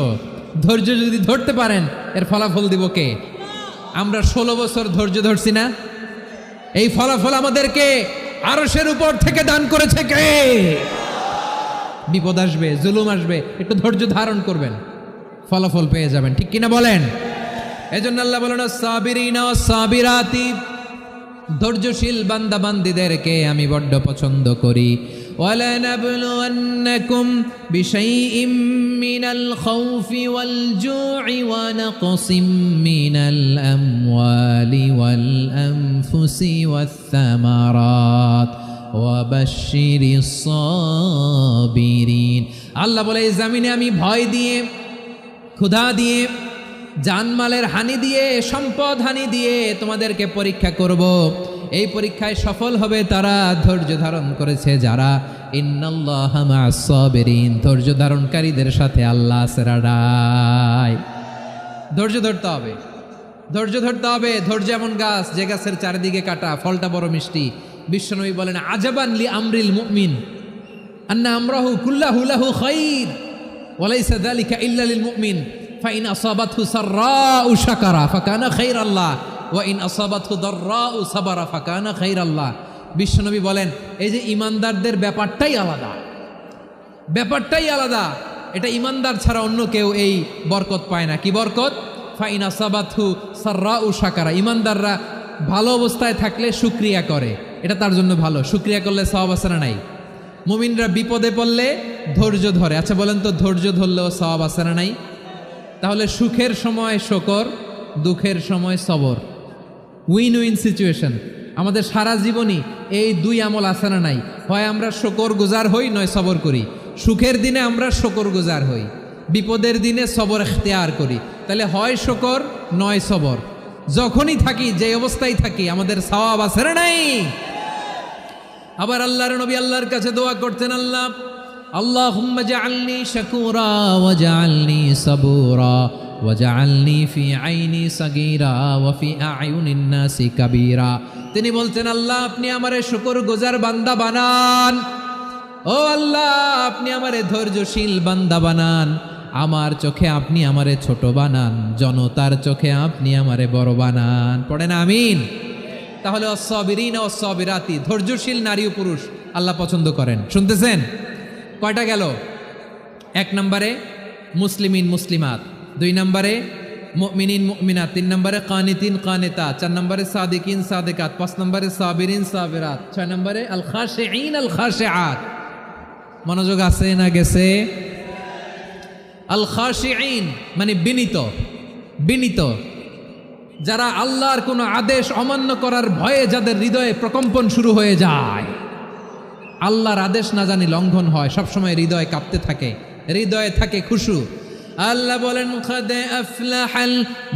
ধৈর্য যদি ধরতে পারেন, এর ফলাফল দিব কে? আমরা 16 বছর ধৈর্য ধরছি না? এই ফলাফল আমাদেরকে আরশের উপর থেকে দান করেছে কে? বিপদ আসবে, জুলুম আসবে, একটু ধৈর্য ধারণ করবেন, ফলাফল পেয়ে যাবেন। ঠিক কিনা বলেন? এজন্য আল্লাহ বলেন, সাবিরিনা ওয়াস সাবিরাতি, ধৈর্যশীল বান্দা বান্দীদেরকে আমি বড্ড পছন্দ করি। ওয়ালানাবলুওয়ান্নাকুম বিশাইইম মিনাল খাউফি ওয়াল জু'i ওয়া নাকসিম মিনাল আমওয়ালি ওয়াল আনফুসি ওয়াস সামারাত ওয়া বাশশিরিস সাবিরিন। আল্লাহ বলে, এই জমিনে আমি ভয় দিয়ে, ক্ষুধা দিয়ে, জানমালের হানি দিয়ে, সম্পদ হানি দিয়ে তোমাদেরকে পরীক্ষা করব। এই পরীক্ষায় সফল হবে তারা, ধৈর্য ধারণ করেছে যারা। ইন্নাল্লাহা মা'আস সাবিরিন, ধৈর্য ধারণকারীদের সাথে আল্লাহ আছে রাডায়। ধৈর্য ধরতে হবে, ধৈর্য ধরতে হবে। ধৈর্য এমন গাছ, যে গাছের চারিদিকে কাটা, ফলটা বড় মিষ্টি। বিশ্বনবী বলেন, আজাবান লি আমরিল মুমিন আন্না আমরাহু কুল্লাহু লাহু খাইর ওয়া লাইসা যালিকা ইল্লা লিল মুমিন ফাইন আসাবাতহু সাররাউ শাকারা ফাকানা খাইরাল্লাহ ওয়া ইন আসাবাতহু দাররাউ সাবারা ফাকানা খাইরাল্লাহ। বিশ্বনবী বলেন, এই যে ইমানদারদের ব্যাপারটাই আলাদা, ব্যাপারটাই আলাদা। এটা ইমানদার ছাড়া অন্য কেউ এই বরকত পায় না। কি বরকত? ফাইন আসাবাতহু সাররাউ শাকারা। ইমানদাররা ভালো অবস্থায় থাকলে শুকরিয়া করে, এটা তার জন্য ভালো। শুকরিয়া করলে সওয়াব আছে না নাই? মুমিনরা বিপদে পড়লে ধৈর্য ধরে। আচ্ছা বলেন তো, ধৈর্য ধরলেও সওয়াব আছে না নাই? তাহলে সুখের সময় শকর, দুঃখের সময় সবর, উইন উইন সিচুয়েশন। আমাদের সারা জীবনই এই দুই আমল আছে না নাই? হয় আমরা শুকর গুজার হই, নয় সবর করি। সুখের দিনে আমরা শুকর গুজার হই, বিপদের দিনে সবর ইখতিয়ার করি। তাহলে হয় শুকর নয় সবর। যখনই থাকি, যে অবস্থায় থাকি, আমাদের সওয়াব আছে না নাই? আবার আল্লাহর নবী আল্লাহর কাছে দোয়া করতেন, আল্লাহ আল্লাহুম্মা জাআলনি শাকুরা ওয়া জাআলনি সাবুরা ওয়া জাআলনি ফি আইনি সাগীরা ওয়া ফি আ'য়ুনিন নাসি কাবীরা। তিনি বলতেন, আল্লাহ আপনি আমারে শুকরগুজার বান্দা বানান, ও আল্লাহ আপনি আমারে ধৈর্যশীল বান্দা বানান, আমার চোখে আপনি আমারে ছোট বানান, জনতার চোখে আপনি আমারে বড় বানান। পড়েন আমিন। তাহলে অসসাবিরিনা অসসাবিরাতি, ধৈর্যশীল নারী ও পুরুষ আল্লাহ পছন্দ করেন। শুনতেছেন? কয়টা গেল? 1 নম্বরে মুসলিমিন মুসলিমাত, 2 নম্বরে মুমিনিন মুমিনাত, 3 নম্বরে কানিতিন কানিতাত, 4 নম্বরে সাদিকিন সাদিকাত, 5 নম্বরে সাবিরিন সাবিরাত, 6 নম্বরে আল খাশিঈন আল খাশিআত। মনোযোগ আছে না গেছে? আল খাশিঈন মানে বিনীত, বিনীত, যারা আল্লাহর কোনো আদেশ অমান্য করার ভয়ে যাদের হৃদয়ে প্রকম্পন শুরু হয়ে যায়, আল্লাহর আদেশ না জানি লঙ্ঘন হয়, সবসময় হৃদয় কাঁপতে থাকে, হৃদয়ে থাকে খুশু। আল্লাহ বলেন, কাদ আফলাহাল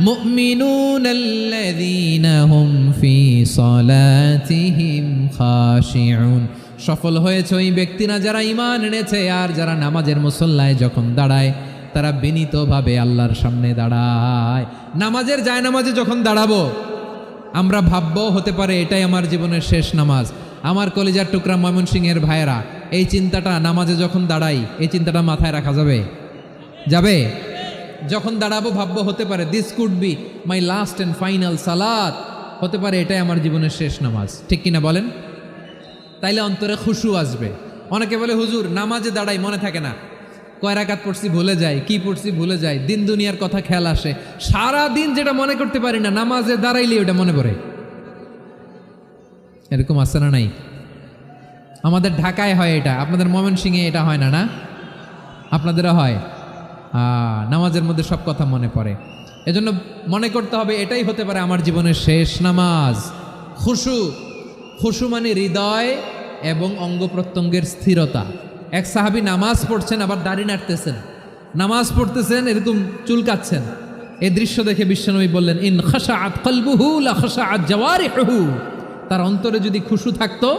মুমিনুনাল্লাযীনা হুম ফি সালাতিহিম খাশিউন। সফল হয়েছে ওই ব্যক্তিরা যারা ঈমান এনেছে আর যারা নামাজের মুসল্লায় যখন দাঁড়ায় তারা বিনীতভাবে আল্লাহর সামনে দাঁড়ায়। নামাজের জায়নামাজে যখন দাঁড়াবো আমরা ভাববো হতে পারে এটাই আমার জীবনের শেষ নামাজ। আমার কলিজার টুকরা ময়মনসিংহের ভাইয়েরা, এই চিন্তাটা নামাজে যখন দাঁড়াই, এই চিন্তাটা মাথায় রাখা যাবে? যাবে? যখন দাঁড়াবো ভাববো হতে পারে this could be my last and final সালাত, হতে পারে এটাই আমার জীবনের শেষ নামাজ। ঠিক কিনা বলেন? তাইলে অন্তরে খুশু আসবে। অনেকে বলে হুজুর নামাজে দাঁড়াই মনে থাকে না, কয় রাকাত পড়ছি ভুলে যাই, কি পড়ছি ভুলে যাই, দিন দুনিয়ার কথা খেয়াল আসে, সারা দিন যেটা মনে করতে পারি না নামাজে দাঁড়াইলে ওটা মনে পড়ে। এরকম আছে না নাই? আমাদের ঢাকায় হয় এটা, আপনাদের ময়মনসিংহে এটা হয় না? না আপনাদেরও হয়? নামাজের মধ্যে সব কথা মনে পড়ে। এজন্য মনে করতে হবে এটাই হতে পারে আমার জীবনের শেষ নামাজ। খুশু, খুশু মানে হৃদয় এবং অঙ্গ প্রত্যঙ্গের স্থিরতা। এক সাহাবী নামাজ পড়ছেন আবার দাড়ি নাড়তেছেন, নামাজ পড়তেছেন এরকম চুলকাচ্ছেন। এই দৃশ্য দেখে বিশ্বনবী বললেন, ইন খাশাআত কলবুহু লা খাশাআত জাওয়ারিহুহু। তার অন্তরে যদি খুশু থাকতো,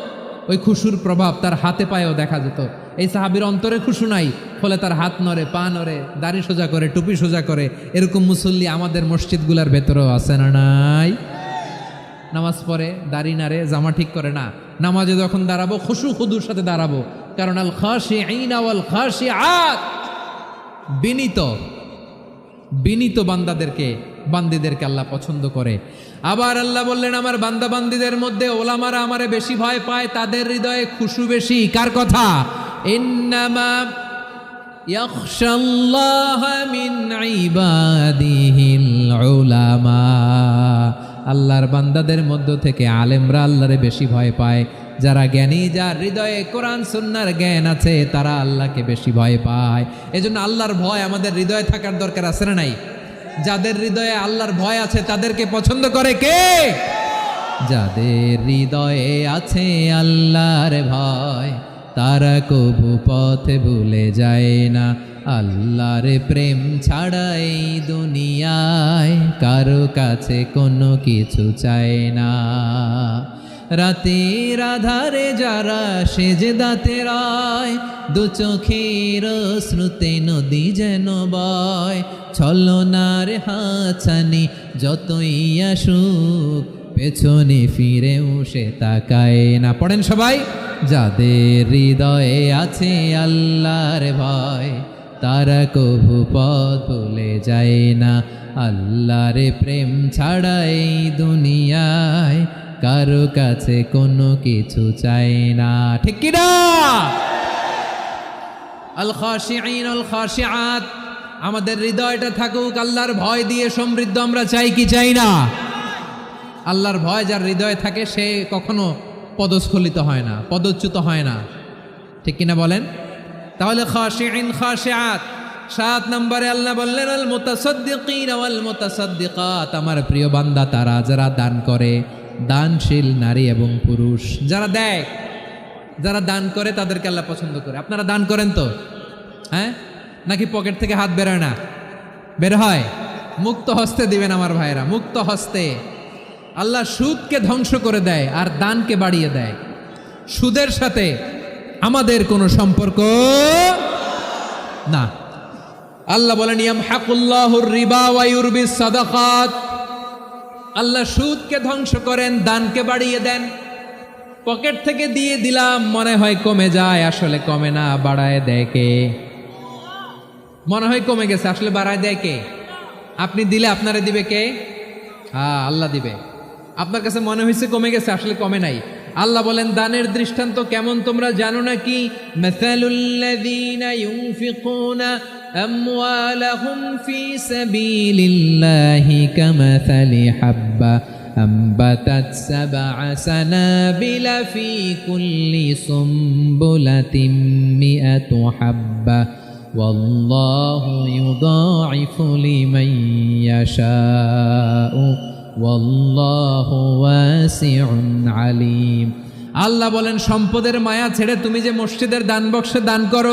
ওই খুশুর প্রভাব তার হাতে পায়েও দেখা যেত। এই সাহাবীর অন্তরে খুশু নাই, ফলে তার হাত নড়ে, পা নড়ে, দাড়ি সোজা করে, টুপি সোজা করে। এরকম মুসল্লি আমাদের মসজিদগুলোর ভেতরেও আছে না নাই? নামাজ পড়ে, দাড়ি নাড়ে, জামা ঠিক করে না, নামাজে যখন দাঁড়াবো খুশু খুদুর সাথে দাঁড়াবো। কারণ আল খাশিঈনা ওয়াল খাশিআত, বিনীত, বিনীত বান্দিদেরকে আল্লাহ পছন্দ করে। আবার আল্লাহ বললেন, আমার বান্দা বান্দিদের মধ্যে ওলামারা আমারে বেশি ভয় পায়, তাদের হৃদয়ে খুশু বেশি। কার কথা? ইন্নামা ইয়াখশাল্লাহ মিন ইবাদিহিল উলামা। আল্লাহর বান্দাদের মধ্য থেকে আলেমরা আল্লাহরে বেশি ভয় পায়। যারা জ্ঞানী, যার হৃদয়ে কোরআন সুন্নাহর জ্ঞান আছে, তারা আল্লাহকে বেশি ভয় পায়। এজন্য আল্লাহর ভয় আমাদের হৃদয়ে থাকার দরকার আছে না নাই? যাদের হৃদয়ে আল্লাহর ভয় আছে তাদেরকে পছন্দ করে কে? যাদের হৃদয়ে আছে আল্লাহর ভয়, তারা কবু পথে ভুলে যায় না। আল্লাহর প্রেম ছাড়া এই দুনিয়ায় কারো কাছে কোনো কিছু চায় না। রাতের আধারে যারা সেজদাতে রায়, দু চোখের শ্রুতে নদী যেন বয়। ছলনার হাতছানি যতই আসুক, পেছনে ফিরেও সে তাকায় না। পড়েন সবাই। যাদের হৃদয়ে আছে আল্লাহর ভয়, তারা কভু পথ ভুলে যায় না। আল্লাহর প্রেম ছাড়া এই দুনিয়ায় কারো কাছে কোনো কিছু চাই না। ঠিক কি না? আল খাশিঈন আল খাশিআত, আমাদের হৃদয়টা থাকুক আল্লাহর ভয় দিয়ে সমৃদ্ধ। আমরা চাই কি চাই না? আল্লাহর ভয় যার হৃদয়ে থাকে সে কখনো পদস্খলিত হয় না, পদচ্যুত হয় না। ঠিক কিনা বলেন? তাহলে খাশিঈন খাশিআত। 7 নম্বরে আল্লাহ বললেন, আল মুতাসাদ্দিকিন ওয়াল মুতাসাদ্দিকাত, আমার প্রিয় বান্দা তারা যারা দান করে, দানশীল নারী এবং পুরুষ। যারা দেয়, যারা দান করে তাদেরকে আল্লাহ পছন্দ করে। আপনারা দান করেন তো? হ্যাঁ, নাকি পকেট থেকে হাত বেরোয় না? বের হয়। মুক্ত হস্তে দিবেন আমার ভাইরা, মুক্ত হস্তে। আল্লাহ সুদকে ধ্বংস করে দেয় আর দানকে বাড়িয়ে দেয়। সুদের সাথে আমাদের কোনো সম্পর্ক না। আল্লাহ বলেন ইয়ামহাকুল্লাহুর রিবা ওয়া ইউরবিস সাদাকাত। আল্লাহ সুদকে ধ্বংস করেন, দানকে বাড়িয়ে দেন। পকেট থেকে দিয়ে দিলাম, মনে হয় কমে যায়, আসলে কমে না, বাড়ায় দেয় কে? মনে হয় কমে গেছে, আসলে বাড়ায় দেয় কে? আপনি দিলে আপনারে দিবে কে? হ্যাঁ, আল্লাহ দিবে। আপনার কাছে মনে হয়েছে কমে গেছে, আসলে কমে নাই। আল্লাহ বলেন দানের দৃষ্টান্ত কেমন তোমরা জানো নাকি? মাসালুল্লাযীনা ইউনফিকুনা আমওয়ালাহুম ফি সাবিলিল্লাহি কামাসালি হাব্বা আম্বাতাত সাবআ সানাবিলা ফি কুল্লি সুমবুলাতিন মিআতু হাব্বা ওয়াল্লাহু ইউদাঈফু লিমান ইয়াশাউ ওয়াল্লাহু ওয়াসিউন আলীম। আল্লাহ বলেন সম্পদের মায়া ছেড়ে তুমি যে মসজিদের দান বক্সে দান করো,